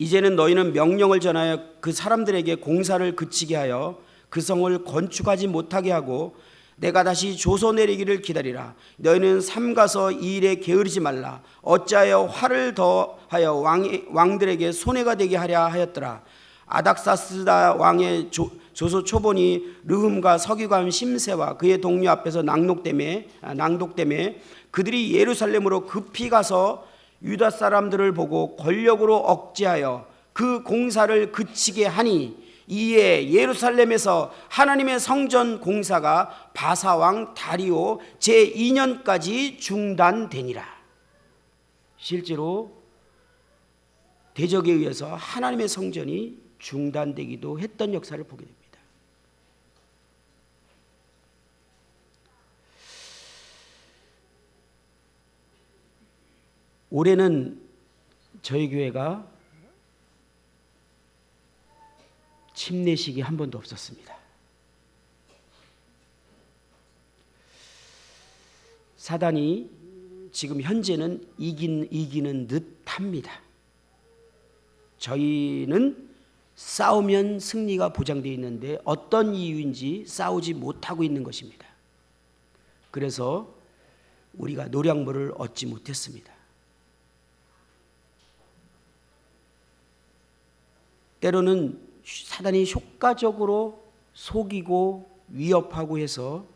이제는 너희는 명령을 전하여 그 사람들에게 공사를 그치게 하여 그 성을 건축하지 못하게 하고 내가 다시 조서 내리기를 기다리라. 너희는 삼가서 이 일에 게으르지 말라. 어찌하여 화를 더하여 왕들에게 손해가 되게 하랴 하였더라. 아닥사스다 왕의 조서 초본이 르흠과 서기관 심세와 그의 동료 앞에서 낭독되매 그들이 예루살렘으로 급히 가서 유다 사람들을 보고 권력으로 억제하여 그 공사를 그치게 하니 이에 예루살렘에서 하나님의 성전 공사가 바사왕 다리오 제2년까지 중단되니라. 실제로 대적에 의해서 하나님의 성전이 중단되기도 했던 역사를 보게 됩니다. 올해는 저희 교회가 침례식이 한 번도 없었습니다. 사단이 지금 현재는 이기는 듯합니다. 저희는 싸우면 승리가 보장되어 있는데 어떤 이유인지 싸우지 못하고 있는 것입니다. 그래서 우리가 노량물을 얻지 못했습니다. 때로는 사단이 효과적으로 속이고 위협하고 해서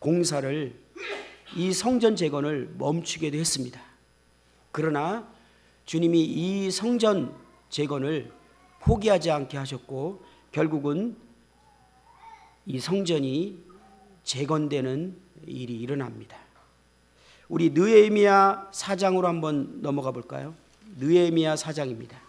공사를 이 성전 재건을 멈추게도 했습니다. 그러나 주님이 이 성전 재건을 포기하지 않게 하셨고 결국은 이 성전이 재건되는 일이 일어납니다. 우리 느헤미야 4장으로 한번 넘어가 볼까요? 느헤미야 4장입니다.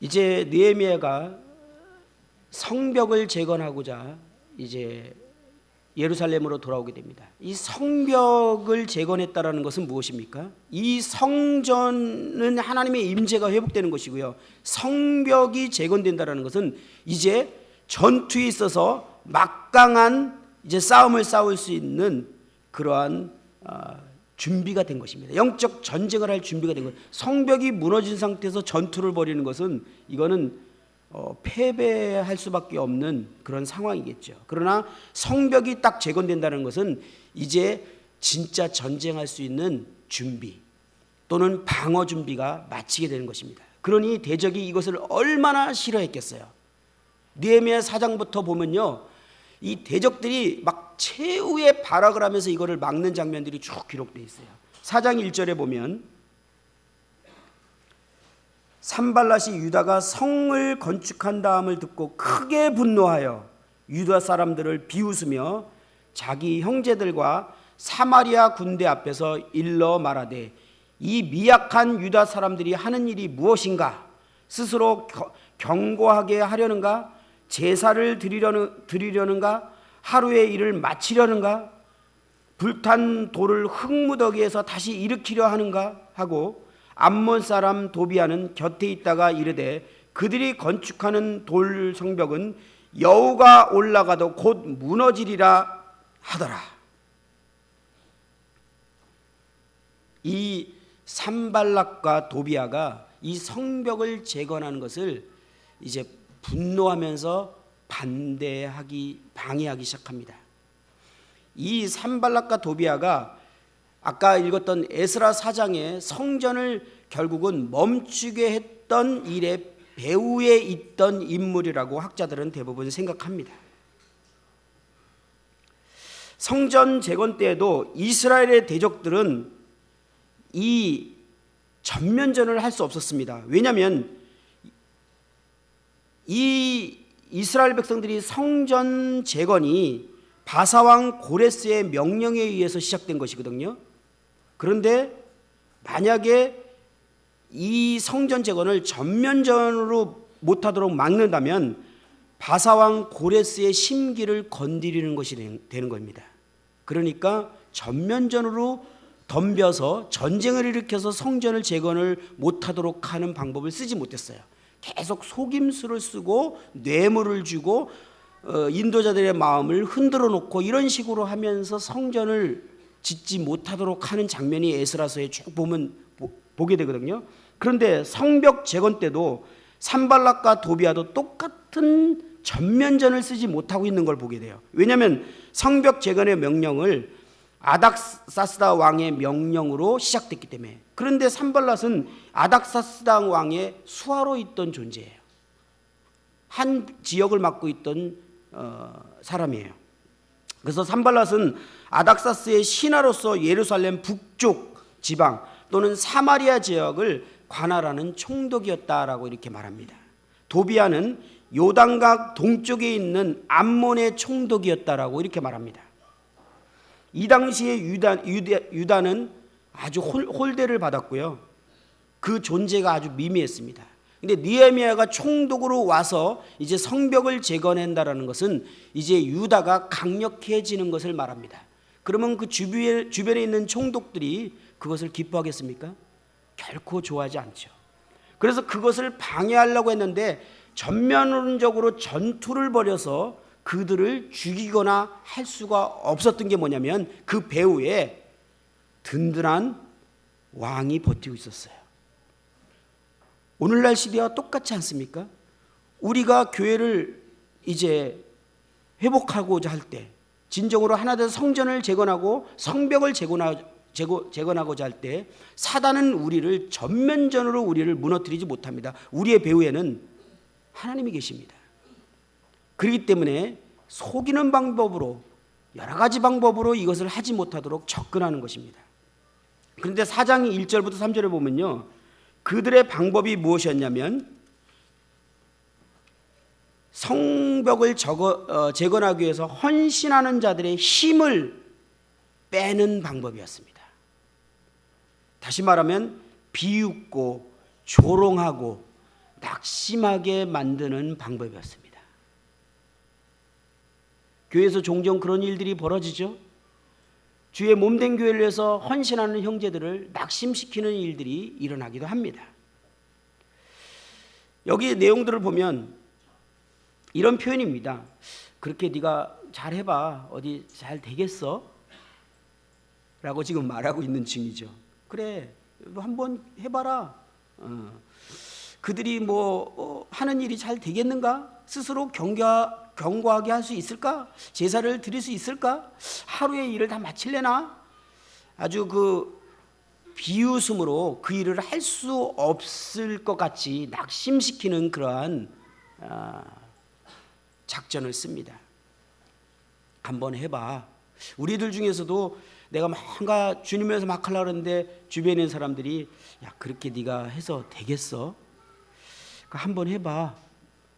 이제 느헤미야가 성벽을 재건하고자 이제 예루살렘으로 돌아오게 됩니다. 이 성벽을 재건했다라는 것은 무엇입니까? 이 성전은 하나님의 임재가 회복되는 것이고요. 성벽이 재건된다라는 것은 이제 전투에 있어서 막강한 이제 싸움을 싸울 수 있는 그러한 준비가 된 것입니다. 영적 전쟁을 할 준비가 된 것. 성벽이 무너진 상태에서 전투를 벌이는 것은 이거는 패배할 수밖에 없는 그런 상황이겠죠. 그러나 성벽이 딱 재건된다는 것은 이제 진짜 전쟁할 수 있는 준비 또는 방어 준비가 마치게 되는 것입니다. 그러니 대적이 이것을 얼마나 싫어했겠어요. 느헤미야 4장부터 보면요, 이 대적들이 막 최후의 발악을 하면서 이거를 막는 장면들이 쭉 기록되어 있어요. 4장 1절에 보면 산발랏이 유다가 성을 건축한 다음을 듣고 크게 분노하여 유다 사람들을 비웃으며 자기 형제들과 사마리아 군대 앞에서 일러 말하되 이 미약한 유다 사람들이 하는 일이 무엇인가? 스스로 경고하게 하려는가? 제사를 드리려는가? 하루의 일을 마치려는가? 불탄 돌을 흙무더기에서 다시 일으키려 하는가? 하고 암몬 사람 도비아는 곁에 있다가 이르되 그들이 건축하는 돌 성벽은 여우가 올라가도 곧 무너지리라 하더라. 이 산발락과 도비아가 이 성벽을 재건하는 것을 이제 분노하면서 방해하기 시작합니다. 이 산발락과 도비아가 아까 읽었던 에스라 4장의 성전을 결국은 멈추게 했던 일의 배후에 있던 인물이라고 학자들은 대부분 생각합니다. 성전 재건 때에도 이스라엘의 대적들은 이 전면전을 할 수 없었습니다. 왜냐하면 이 이스라엘 백성들이 성전 재건이 바사왕 고레스의 명령에 의해서 시작된 것이거든요. 그런데 만약에 이 성전 재건을 전면전으로 못하도록 막는다면 바사왕 고레스의 심기를 건드리는 것이 되는 겁니다. 그러니까 전면전으로 덤벼서 전쟁을 일으켜서 성전을 재건을 못하도록 하는 방법을 쓰지 못했어요. 계속 속임수를 쓰고 뇌물을 주고 인도자들의 마음을 흔들어 놓고 이런 식으로 하면서 성전을 짓지 못하도록 하는 장면이 에스라서에 쭉 보면 보게 되거든요. 그런데 성벽 재건 때도 산발락과 도비아도 똑같은 전면전을 쓰지 못하고 있는 걸 보게 돼요. 왜냐하면 성벽 재건의 명령을 아닥사스다 왕의 명령으로 시작됐기 때문에. 그런데 산발랏은 아닥사스다 왕의 수하로 있던 존재예요. 한 지역을 맡고 있던 사람이에요. 그래서 산발랏은 아닥사스의 신하로서 예루살렘 북쪽 지방 또는 사마리아 지역을 관할하는 총독이었다라고 이렇게 말합니다. 도비아는 요단강 동쪽에 있는 암몬의 총독이었다라고 이렇게 말합니다. 이 당시에 유다는 아주 홀대를 받았고요. 그 존재가 아주 미미했습니다. 근데 느헤미야가 총독으로 와서 이제 성벽을 재건한다라는 것은 이제 유다가 강력해지는 것을 말합니다. 그러면 그 주변에 있는 총독들이 그것을 기뻐하겠습니까? 결코 좋아하지 않죠. 그래서 그것을 방해하려고 했는데 전면적으로 전투를 벌여서 그들을 죽이거나 할 수가 없었던 게 뭐냐면 그 배후에 든든한 왕이 버티고 있었어요. 오늘날 시대와 똑같지 않습니까? 우리가 교회를 이제 회복하고자 할 때, 진정으로 하나 돼서 성전을 재건하고 성벽을 재건하고자 할 때 사단은 우리를 전면전으로 우리를 무너뜨리지 못합니다. 우리의 배후에는 하나님이 계십니다. 그렇기 때문에 속이는 방법으로 여러 가지 방법으로 이것을 하지 못하도록 접근하는 것입니다. 그런데 4장 1절부터 3절에 보면요, 그들의 방법이 무엇이었냐면 성벽을 재건하기 위해서 헌신하는 자들의 힘을 빼는 방법이었습니다. 다시 말하면 비웃고 조롱하고 낙심하게 만드는 방법이었습니다. 교회에서 종종 그런 일들이 벌어지죠. 주의 몸된 교회를 위해서 헌신하는 형제들을 낙심시키는 일들이 일어나기도 합니다. 여기 내용들을 보면 이런 표현입니다. 그렇게 네가 잘 해봐. 어디 잘 되겠어? 라고 지금 말하고 있는 중이죠. 그래, 너 한번 해봐라. 그들이 하는 일이 잘 되겠는가? 스스로 견고하게 할 수 있을까? 제사를 드릴 수 있을까? 하루의 일을 다 마칠래나? 아주 그 비웃음으로 그 일을 할 수 없을 것 같이 낙심시키는 그러한 작전을 씁니다. 한번 해봐. 우리들 중에서도 내가 뭔가 주님을 위해서 막 하려고 하는데 주변에 있는 사람들이 야, 그렇게 네가 해서 되겠어? 한번 해봐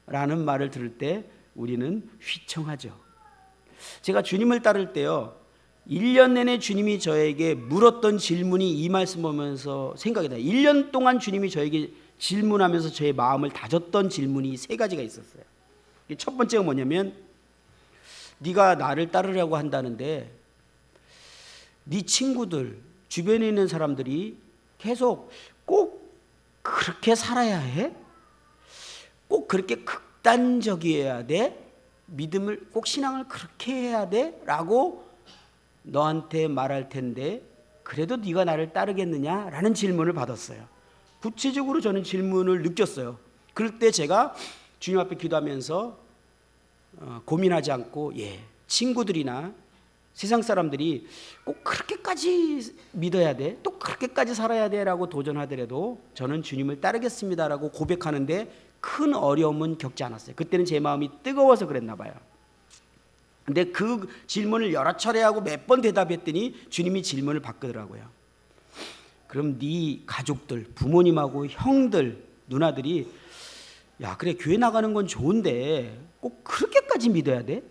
라는 말을 들을 때 우리는 휘청하죠. 제가 주님을 따를 때요, 1년 내내 주님이 저에게 물었던 질문이 이 말씀 보면서 생각이 나요. 1년 동안 주님이 저에게 질문하면서 저의 마음을 다졌던 질문이 3가지가 있었어요. 첫 번째가 뭐냐면, 네가 나를 따르려고 한다는데 네 친구들, 주변에 있는 사람들이 계속 꼭 그렇게 살아야 해? 꼭 그렇게 극단적이어야 돼? 믿음을, 꼭 신앙을 그렇게 해야 돼? 라고 너한테 말할 텐데 그래도 네가 나를 따르겠느냐? 라는 질문을 받았어요. 구체적으로 저는 질문을 느꼈어요. 그럴 때 제가 주님 앞에 기도하면서 고민하지 않고, 친구들이나 세상 사람들이 꼭 그렇게까지 믿어야 돼? 또 그렇게까지 살아야 돼? 라고 도전하더라도 저는 주님을 따르겠습니다 라고 고백하는데 큰 어려움은 겪지 않았어요. 그때는 제 마음이 뜨거워서 그랬나 봐요. 근데 그 질문을 여러 차례 하고 몇 번 대답했더니 주님이 질문을 바꾸더라고요. 그럼 네 가족들, 부모님하고 형들, 누나들이 야, 그래, 교회 나가는 건 좋은데 꼭 그렇게까지 믿어야 돼?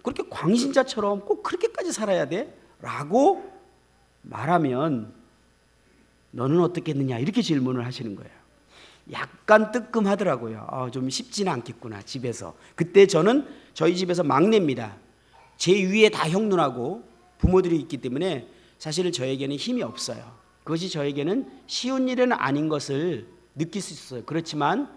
그렇게 광신자처럼 꼭 그렇게까지 살아야 돼? 라고 말하면 너는 어떻겠느냐? 이렇게 질문을 하시는 거예요. 약간 뜨끔하더라고요. 좀 쉽지는 않겠구나, 집에서. 그때 저는 저희 집에서 막내입니다. 제 위에 다 형 누나고 부모들이 있기 때문에 사실 저에게는 힘이 없어요. 그것이 저에게는 쉬운 일은 아닌 것을 느낄 수 있어요. 그렇지만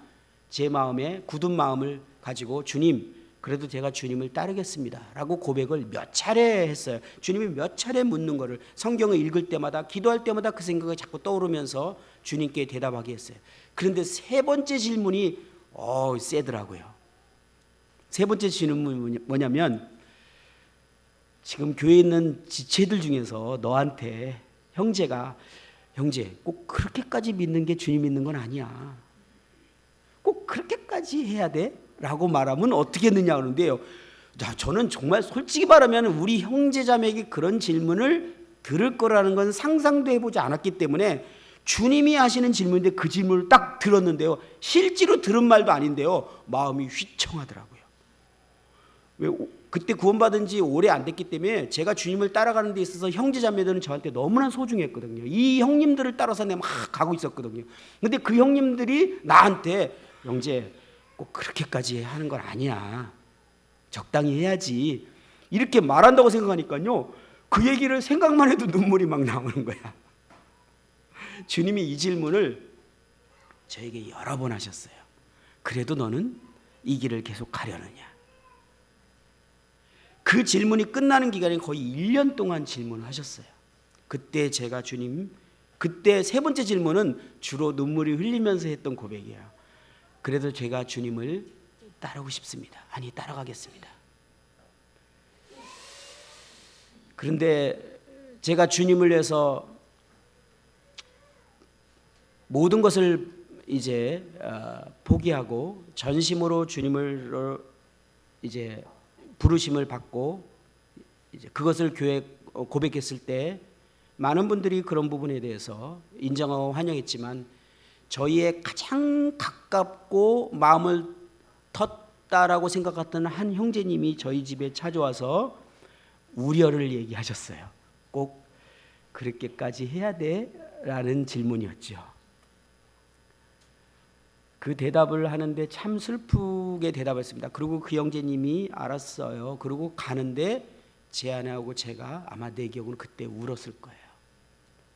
제 마음에 굳은 마음을 가지고 주님, 그래도 제가 주님을 따르겠습니다 라고 고백을 몇 차례 했어요. 주님이 몇 차례 묻는 거를 성경을 읽을 때마다, 기도할 때마다 그 생각이 자꾸 떠오르면서 주님께 대답하게 했어요. 그런데 세 번째 질문이 세더라고요. 세 번째 질문이 뭐냐면, 지금 교회에 있는 지체들 중에서 너한테 형제 꼭 그렇게까지 믿는 게 주님 믿는 건 아니야. 꼭 그렇게까지 해야 돼? 라고 말하면 어떻게 했느냐 그러는데요. 저는 정말 솔직히 말하면 우리 형제자매에게 그런 질문을 들을 거라는 건 상상도 해보지 않았기 때문에 주님이 하시는 질문인데 그 질문을 딱 들었는데요. 실제로 들은 말도 아닌데요. 마음이 휘청하더라고요. 왜? 그때 구원받은 지 오래 안 됐기 때문에 제가 주님을 따라가는 데 있어서 형제자매들은 저한테 너무나 소중했거든요. 이 형님들을 따라서 내가 막 가고 있었거든요. 근데 그 형님들이 나한테 형제 꼭 그렇게까지 하는 건 아니야. 적당히 해야지. 이렇게 말한다고 생각하니까요. 그 얘기를 생각만 해도 눈물이 막 나오는 거야. 주님이 이 질문을 저에게 여러 번 하셨어요. 그래도 너는 이 길을 계속 가려느냐. 그 질문이 끝나는 기간이 거의 1년 동안 질문을 하셨어요. 그때 제가 그때 세 번째 질문은 주로 눈물이 흘리면서 했던 고백이에요. 그래도 제가 주님을 따르고 싶습니다. 아니, 따라가겠습니다. 그런데 제가 주님을 위해서 모든 것을 이제 포기하고 전심으로 주님을 이제 부르심을 받고 이제 그것을 교회에 고백했을 때 많은 분들이 그런 부분에 대해서 인정하고 환영했지만 저희의 가장 가깝고 마음을 텄다라고 생각했던 한 형제님이 저희 집에 찾아와서 우려를 얘기하셨어요. 꼭 그렇게까지 해야 돼? 라는 질문이었죠. 그 대답을 하는데 참 슬프게 대답했습니다. 그리고 그 형제님이 알았어요. 그리고 가는데 제 아내하고 제가 아마 내 기억으로 그때 울었을 거예요.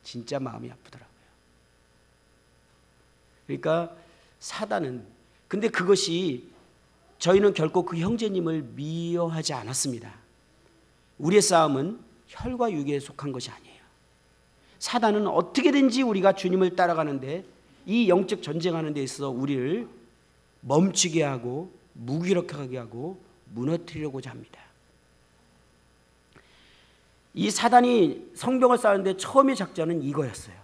진짜 마음이 아프더라고요. 그러니까 사단은, 근데 그것이 저희는 결코 그 형제님을 미워하지 않았습니다. 우리의 싸움은 혈과 육에 속한 것이 아니에요. 사단은 어떻게든지 우리가 주님을 따라가는데 이 영적 전쟁하는 데 있어서 우리를 멈추게 하고 무기력하게 하고 무너뜨리려고자 합니다. 이 사단이 성경을 쌓는데 처음의 작전은 이거였어요.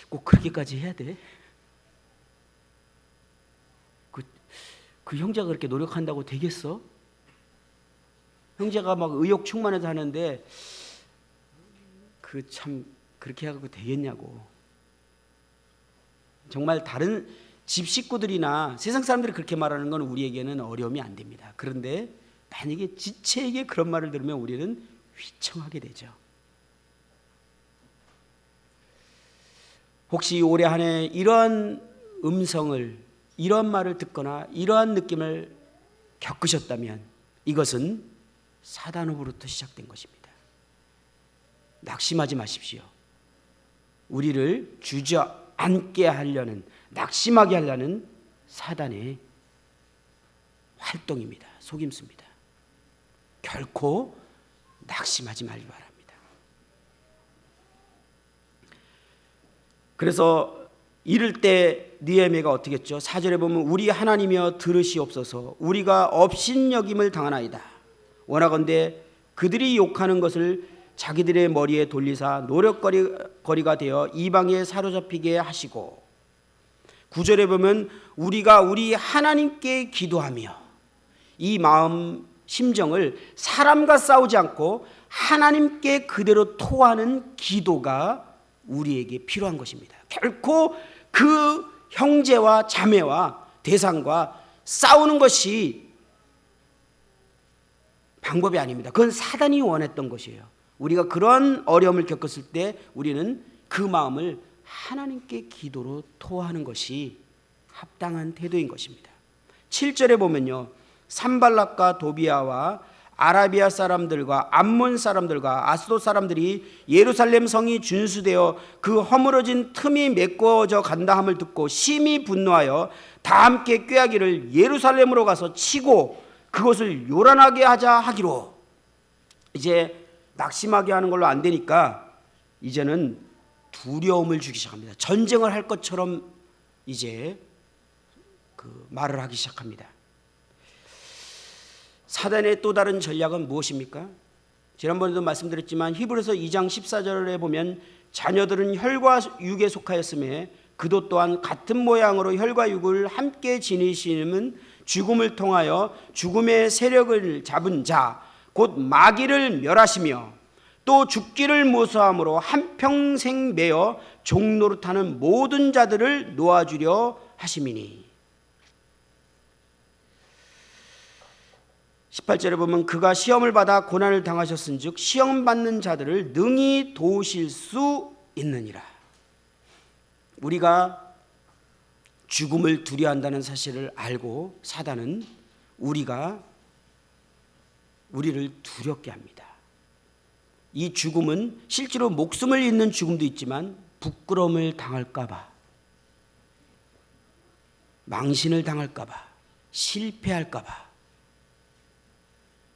꼭 그렇게까지 해야 돼? 그 형제가 그렇게 노력한다고 되겠어? 형제가 막 의욕 충만해서 하는데 참 그렇게 하고 되겠냐고. 정말 다른 집 식구들이나 세상 사람들이 그렇게 말하는 건 우리에게는 어려움이 안 됩니다. 그런데 만약에 지체에게 그런 말을 들으면 우리는 휘청하게 되죠. 혹시 올해 한 해 이러한 음성을, 이러한 말을 듣거나 이러한 느낌을 겪으셨다면 이것은 사단으로부터 시작된 것입니다. 낙심하지 마십시오. 우리를 주저앉게 하려는, 낙심하게 하려는 사단의 활동입니다. 속임수입니다. 결코 낙심하지 말기 바랍니다. 그래서 이럴 때 느헤미야가 어떻게 했죠? 4절에 보면 우리 하나님이여 들으시옵소서. 우리가 업신여김을 당하나이다. 원하건대 그들이 욕하는 것을 자기들의 머리에 돌리사 노력거리가 되어 이방에 사로잡히게 하시고, 9절에 보면 우리가 우리 하나님께 기도하며, 이 마음 심정을 사람과 싸우지 않고 하나님께 그대로 토하는 기도가 우리에게 필요한 것입니다. 결코 그 형제와 자매와 대상과 싸우는 것이 방법이 아닙니다. 그건 사단이 원했던 것이에요. 우리가 그런 어려움을 겪었을 때 우리는 그 마음을 하나님께 기도로 토하는 것이 합당한 태도인 것입니다. 7절에 보면요, 산발락과 도비아와 아라비아 사람들과 암몬 사람들과 아스돗 사람들이 예루살렘 성이 준수되어 그 허물어진 틈이 메꿔져 간다 함을 듣고 심히 분노하여 다 함께 꾀하기를 예루살렘으로 가서 치고 그것을 요란하게 하자 하기로. 이제 낙심하게 하는 걸로 안 되니까 이제는 두려움을 주기 시작합니다. 전쟁을 할 것처럼 이제 그 말을 하기 시작합니다. 사단의 또 다른 전략은 무엇입니까? 지난번에도 말씀드렸지만 히브리서 2장 14절에 보면 자녀들은 혈과 육에 속하였음에 그도 또한 같은 모양으로 혈과 육을 함께 지니시는 죽음을 통하여 죽음의 세력을 잡은 자 곧 마귀를 멸하시며 또 죽기를 무서함으로 한평생 매어 종노릇하는 모든 자들을 놓아주려 하심이니. 18절에 보면 그가 시험을 받아 고난을 당하셨은즉 시험 받는 자들을 능히 도우실 수 있느니라. 우리가 죽음을 두려워한다는 사실을 알고 사단은 우리를 두렵게 합니다. 이 죽음은 실제로 목숨을 잃는 죽음도 있지만 부끄러움을 당할까 봐, 망신을 당할까 봐, 실패할까 봐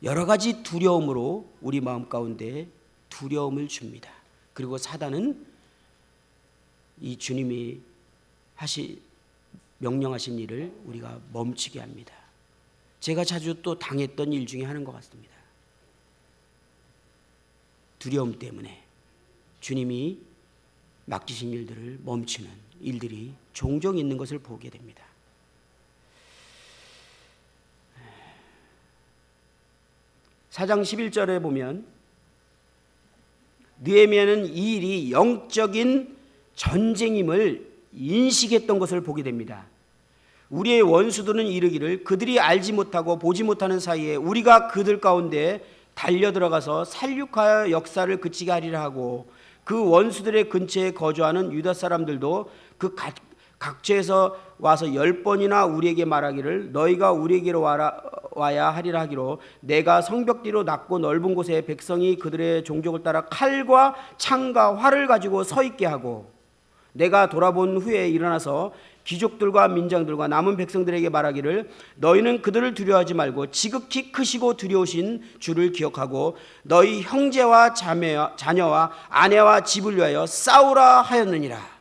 여러 가지 두려움으로 우리 마음 가운데 두려움을 줍니다. 그리고 사단은 이 주님이 명령하신 일을 우리가 멈추게 합니다. 제가 자주 또 당했던 일 중에 하나인 것 같습니다. 두려움 때문에 주님이 맡기신 일들을 멈추는 일들이 종종 있는 것을 보게 됩니다. 사장 11절에 보면 느헤미야는 이 일이 영적인 전쟁임을 인식했던 것을 보게 됩니다. 우리의 원수들은 이르기를 그들이 알지 못하고 보지 못하는 사이에 우리가 그들 가운데 달려들어가서 살육하여 역사를 그치게 하리라 하고 그 원수들의 근처에 거주하는 유다 사람들도 그 각처에서 와서 10번이나 우리에게 말하기를 너희가 우리에게로 와야 하리라 하기로 내가 성벽뒤로 낮고 넓은 곳에 백성이 그들의 종족을 따라 칼과 창과 활을 가지고 서 있게 하고 내가 돌아본 후에 일어나서 귀족들과 민장들과 남은 백성들에게 말하기를 너희는 그들을 두려워하지 말고 지극히 크시고 두려우신 주를 기억하고 너희 형제와 자녀와 아내와 집을 위하여 싸우라 하였느니라.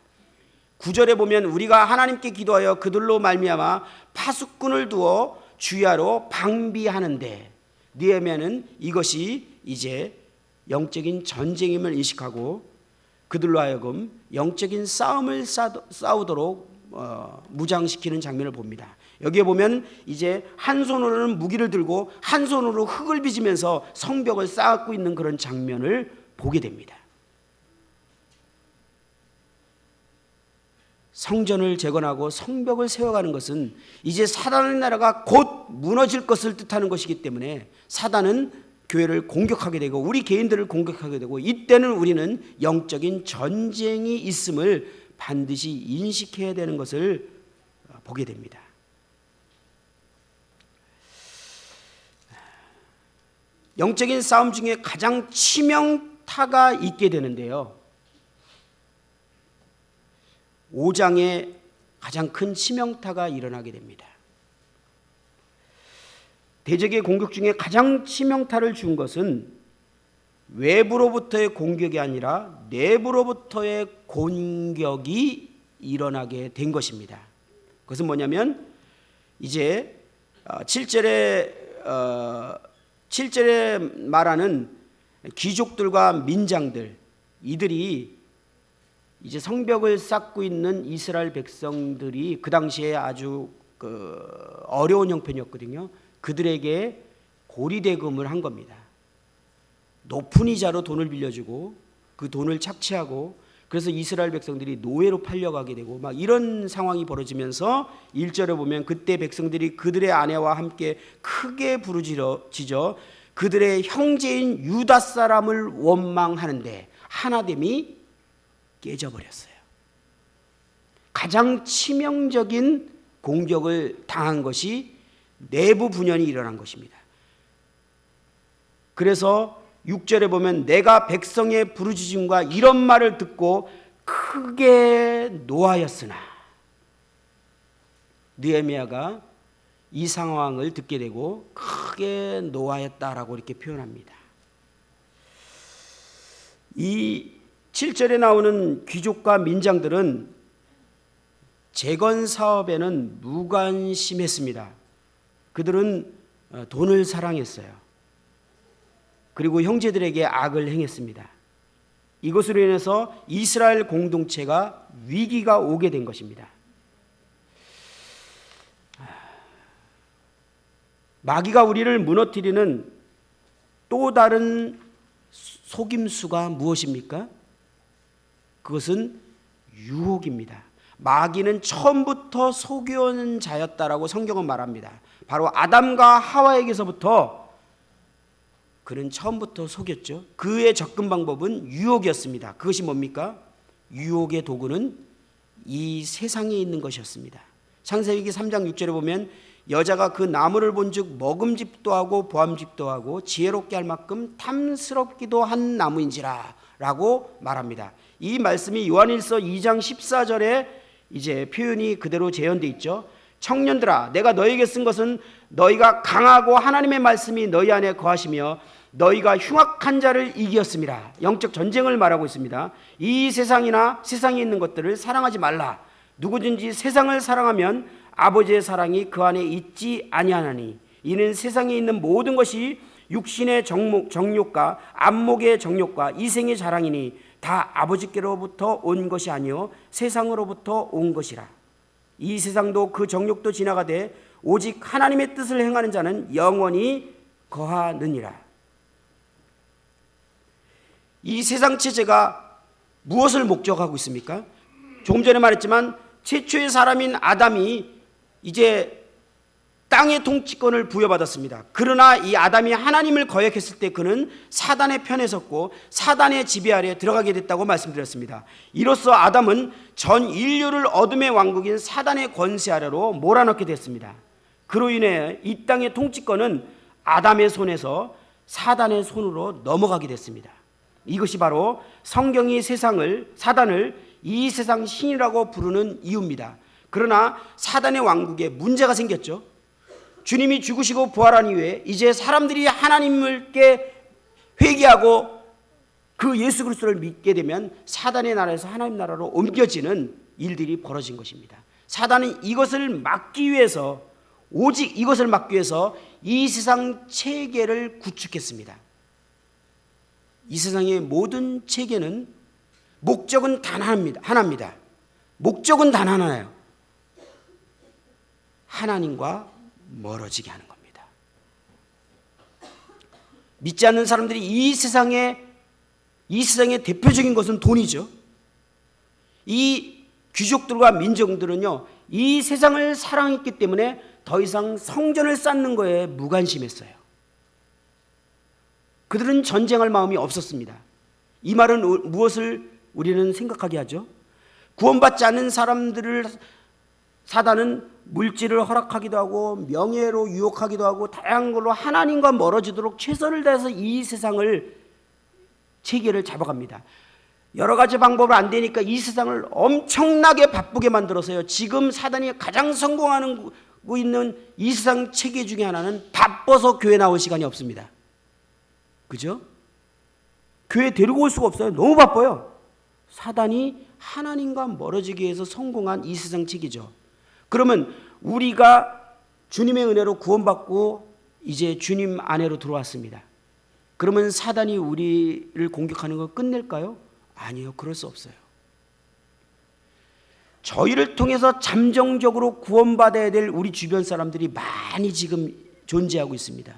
9절에 보면 우리가 하나님께 기도하여 그들로 말미암아 파수꾼을 두어 주야로 방비하는데 느헤미야는 이것이 이제 영적인 전쟁임을 인식하고 그들로 하여금 영적인 싸움을 싸우도록 무장시키는 장면을 봅니다. 여기에 보면 이제 한 손으로는 무기를 들고 한 손으로 흙을 빚으면서 성벽을 쌓고 있는 그런 장면을 보게 됩니다. 성전을 재건하고 성벽을 세워가는 것은 이제 사단의 나라가 곧 무너질 것을 뜻하는 것이기 때문에 사단은 교회를 공격하게 되고 우리 개인들을 공격하게 되고 이때는 우리는 영적인 전쟁이 있음을 반드시 인식해야 되는 것을 보게 됩니다. 영적인 싸움 중에 가장 치명타가 있게 되는데요. 5장에 가장 큰 치명타가 일어나게 됩니다. 대적의 공격 중에 가장 치명타를 준 것은 외부로부터의 공격이 아니라 내부로부터의 공격이 일어나게 된 것입니다. 그것은 뭐냐면 이제 7절에 말하는 귀족들과 민장들 이들이 이제 성벽을 쌓고 있는 이스라엘 백성들이 그 당시에 아주 어려운 형편이었거든요. 그들에게 고리대금을 한 겁니다. 높은 이자로 돈을 빌려주고 그 돈을 착취하고 그래서 이스라엘 백성들이 노예로 팔려가게 되고 막 이런 상황이 벌어지면서 1절에 보면 그때 백성들이 그들의 아내와 함께 크게 부르짖어 그들의 형제인 유다 사람을 원망하는데 하나됨이 깨져버렸어요. 가장 치명적인 공격을 당한 것이 내부 분열이 일어난 것입니다. 그래서 6절에 보면 내가 백성의 부르짖음과 이런 말을 듣고 크게 노하였으나, 느헤미야가 이 상황을 듣게 되고 크게 노하였다라고 이렇게 표현합니다. 이 7절에 나오는 귀족과 민장들은 재건 사업에는 무관심했습니다. 그들은 돈을 사랑했어요. 그리고 형제들에게 악을 행했습니다. 이것으로 인해서 이스라엘 공동체가 위기가 오게 된 것입니다. 마귀가 우리를 무너뜨리는 또 다른 속임수가 무엇입니까? 그것은 유혹입니다. 마귀는 처음부터 속여온 자였다라고 성경은 말합니다. 바로 아담과 하와에게서부터 그는 처음부터 속였죠. 그의 접근 방법은 유혹이었습니다. 그것이 뭡니까? 유혹의 도구는 이 세상에 있는 것이었습니다. 창세기 3장 6절에 보면 여자가 그 나무를 본즉 먹음직도 하고 보암직도 하고 지혜롭게 할 만큼 탐스럽기도 한 나무인지라 라고 말합니다. 이 말씀이 요한일서 2장 14절에 이제 표현이 그대로 재현되어 있죠. 청년들아, 내가 너에게 쓴 것은 너희가 강하고 하나님의 말씀이 너희 안에 거하시며 너희가 흉악한 자를 이기었음이라. 영적 전쟁을 말하고 있습니다. 이 세상이나 세상에 있는 것들을 사랑하지 말라. 누구든지 세상을 사랑하면 아버지의 사랑이 그 안에 있지 아니하나니, 이는 세상에 있는 모든 것이 육신의 정욕과 안목의 정욕과 이생의 자랑이니 다 아버지께로부터 온 것이 아니요 세상으로부터 온 것이라. 이 세상도 그 정욕도 지나가되 오직 하나님의 뜻을 행하는 자는 영원히 거하느니라. 이 세상 체제가 무엇을 목적하고 있습니까? 조금 전에 말했지만 최초의 사람인 아담이 이제 땅의 통치권을 부여받았습니다. 그러나 이 아담이 하나님을 거역했을 때 그는 사단의 편에 섰고 사단의 지배 아래에 들어가게 됐다고 말씀드렸습니다. 이로써 아담은 전 인류를 어둠의 왕국인 사단의 권세 아래로 몰아넣게 됐습니다. 그로 인해 이 땅의 통치권은 아담의 손에서 사단의 손으로 넘어가게 됐습니다. 이것이 바로 성경이 사단을 이 세상 신이라고 부르는 이유입니다. 그러나 사단의 왕국에 문제가 생겼죠. 주님이 죽으시고 부활한 이후에 이제 사람들이 하나님께 회개하고 그 예수 그리스도를 믿게 되면 사단의 나라에서 하나님 나라로 옮겨지는 일들이 벌어진 것입니다. 사단은 이것을 막기 위해서, 오직 이것을 막기 위해서 이 세상 체계를 구축했습니다. 이 세상의 모든 체계는 목적은 단 하나입니다. 목적은 단 하나예요. 하나님과 멀어지게 하는 겁니다. 믿지 않는 사람들이 이 세상의 대표적인 것은 돈이죠. 이 귀족들과 민정들은요, 이 세상을 사랑했기 때문에 더 이상 성전을 쌓는 거에 무관심했어요. 그들은 전쟁할 마음이 없었습니다. 이 말은 무엇을 우리는 생각하게 하죠? 구원받지 않는 사람들을 사단은 물질을 허락하기도 하고 명예로 유혹하기도 하고 다양한 걸로 하나님과 멀어지도록 최선을 다해서 이 세상을 체계를 잡아갑니다. 여러 가지 방법을 안 되니까 이 세상을 엄청나게 바쁘게 만들어서요, 지금 사단이 가장 성공하고 있는 이 세상 체계 중에 하나는 바빠서 교회 나올 시간이 없습니다. 그죠? 교회 데리고 올 수가 없어요. 너무 바빠요. 사단이 하나님과 멀어지기 위해서 성공한 이 세상 체계죠. 그러면 우리가 주님의 은혜로 구원받고 이제 주님 안에로 들어왔습니다. 그러면 사단이 우리를 공격하는 걸 끝낼까요? 아니요, 그럴 수 없어요. 저희를 통해서 잠정적으로 구원받아야 될 우리 주변 사람들이 많이 지금 존재하고 있습니다.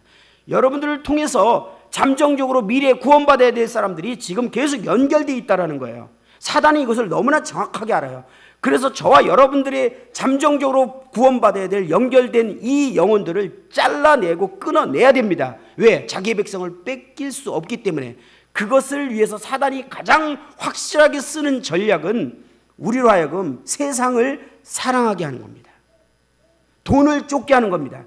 여러분들을 통해서 잠정적으로 미래에 구원받아야 될 사람들이 지금 계속 연결되어 있다는 거예요. 사단이 이것을 너무나 정확하게 알아요. 그래서 저와 여러분들이 잠정적으로 구원받아야 될 연결된 이 영혼들을 잘라내고 끊어내야 됩니다. 왜? 자기의 백성을 뺏길 수 없기 때문에. 그것을 위해서 사단이 가장 확실하게 쓰는 전략은 우리로 하여금 세상을 사랑하게 하는 겁니다. 돈을 쫓게 하는 겁니다.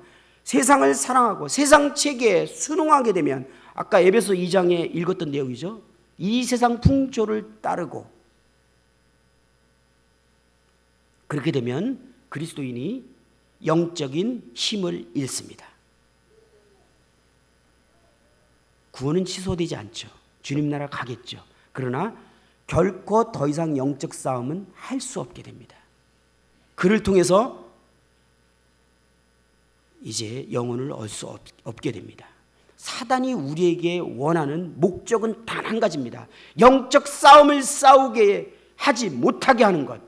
세상을 사랑하고 세상 체계에 순응하게 되면 아까 에베소 2장에 읽었던 내용이죠. 이 세상 풍조를 따르고 그렇게 되면 그리스도인이 영적인 힘을 잃습니다. 구원은 취소되지 않죠. 주님 나라 가겠죠. 그러나 결코 더 이상 영적 싸움은 할 수 없게 됩니다. 그를 통해서 이제 영혼을 얻을 수 없게 됩니다. 사단이 우리에게 원하는 목적은 단 한 가지입니다. 영적 싸움을 싸우게 하지 못하게 하는 것.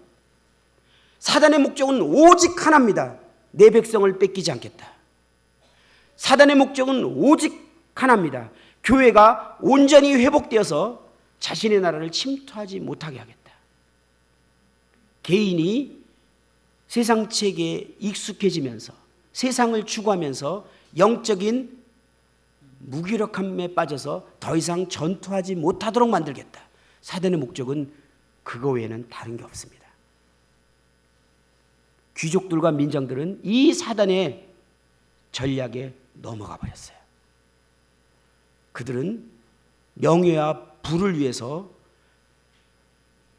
사단의 목적은 오직 하나입니다. 내 백성을 뺏기지 않겠다. 사단의 목적은 오직 하나입니다. 교회가 온전히 회복되어서 자신의 나라를 침투하지 못하게 하겠다. 개인이 세상 체계에 익숙해지면서 세상을 추구하면서 영적인 무기력함에 빠져서 더 이상 전투하지 못하도록 만들겠다. 사단의 목적은 그거 외에는 다른 게 없습니다. 귀족들과 민장들은 이 사단의 전략에 넘어가 버렸어요. 그들은 명예와 부를 위해서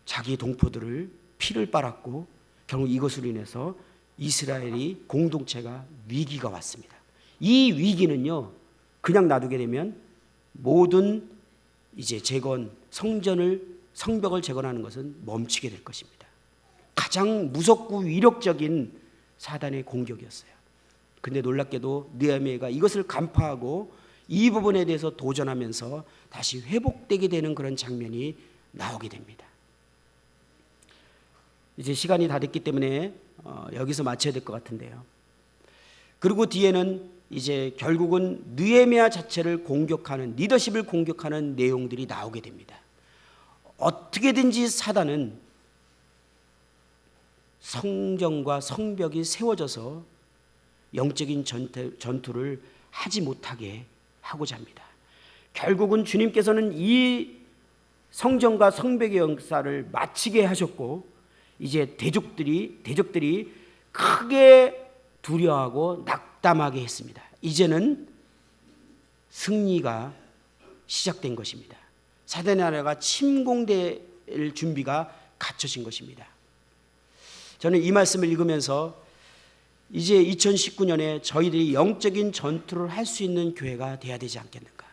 자기 동포들을 피를 빨았고 결국 이것으로 인해서 이스라엘이 공동체가 위기가 왔습니다. 이 위기는요, 그냥 놔두게 되면 모든 이제 재건, 성벽을 재건하는 것은 멈추게 될 것입니다. 가장 무섭고 위력적인 사단의 공격이었어요. 근데 놀랍게도 느헤미야가 이것을 간파하고 이 부분에 대해서 도전하면서 다시 회복되게 되는 그런 장면이 나오게 됩니다. 이제 시간이 다 됐기 때문에 여기서 마쳐야 될 것 같은데요. 그리고 뒤에는 이제 결국은 느헤미야 자체를 공격하는, 리더십을 공격하는 내용들이 나오게 됩니다. 어떻게든지 사단은 성전과 성벽이 세워져서 영적인 전투를 하지 못하게 하고자 합니다. 결국은 주님께서는 이 성전과 성벽의 역사를 마치게 하셨고 이제 대적들이 크게 두려워하고 낙담하게 했습니다. 이제는 승리가 시작된 것입니다. 사단의 나라가 침공될 준비가 갖춰진 것입니다. 저는 이 말씀을 읽으면서 이제 2019년에 저희들이 영적인 전투를 할 수 있는 교회가 돼야 되지 않겠는가.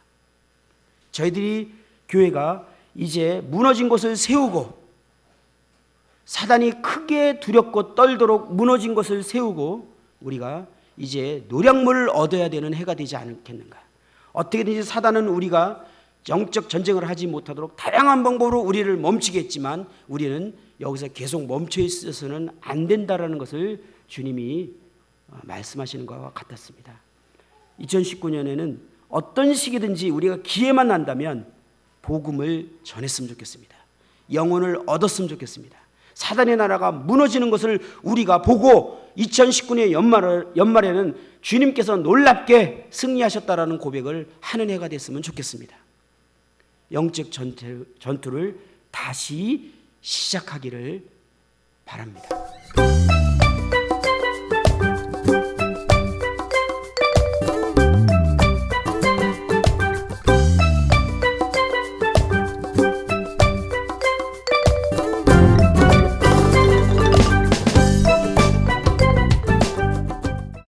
저희들이 교회가 이제 무너진 것을 세우고 사단이 크게 두렵고 떨도록 무너진 것을 세우고 우리가 이제 노량물을 얻어야 되는 해가 되지 않겠는가. 어떻게든지 사단은 우리가 영적 전쟁을 하지 못하도록 다양한 방법으로 우리를 멈추게 했지만 우리는 여기서 계속 멈춰 있어서는 안 된다라는 것을 주님이 말씀하시는 것과 같았습니다. 2019년에는 어떤 시기든지 우리가 기회만 난다면 복음을 전했으면 좋겠습니다. 영혼을 얻었으면 좋겠습니다. 사단의 나라가 무너지는 것을 우리가 보고 2019년 연말에는 주님께서 놀랍게 승리하셨다라는 고백을 하는 해가 됐으면 좋겠습니다. 영적 전투를 다시 시작하기를 바랍니다.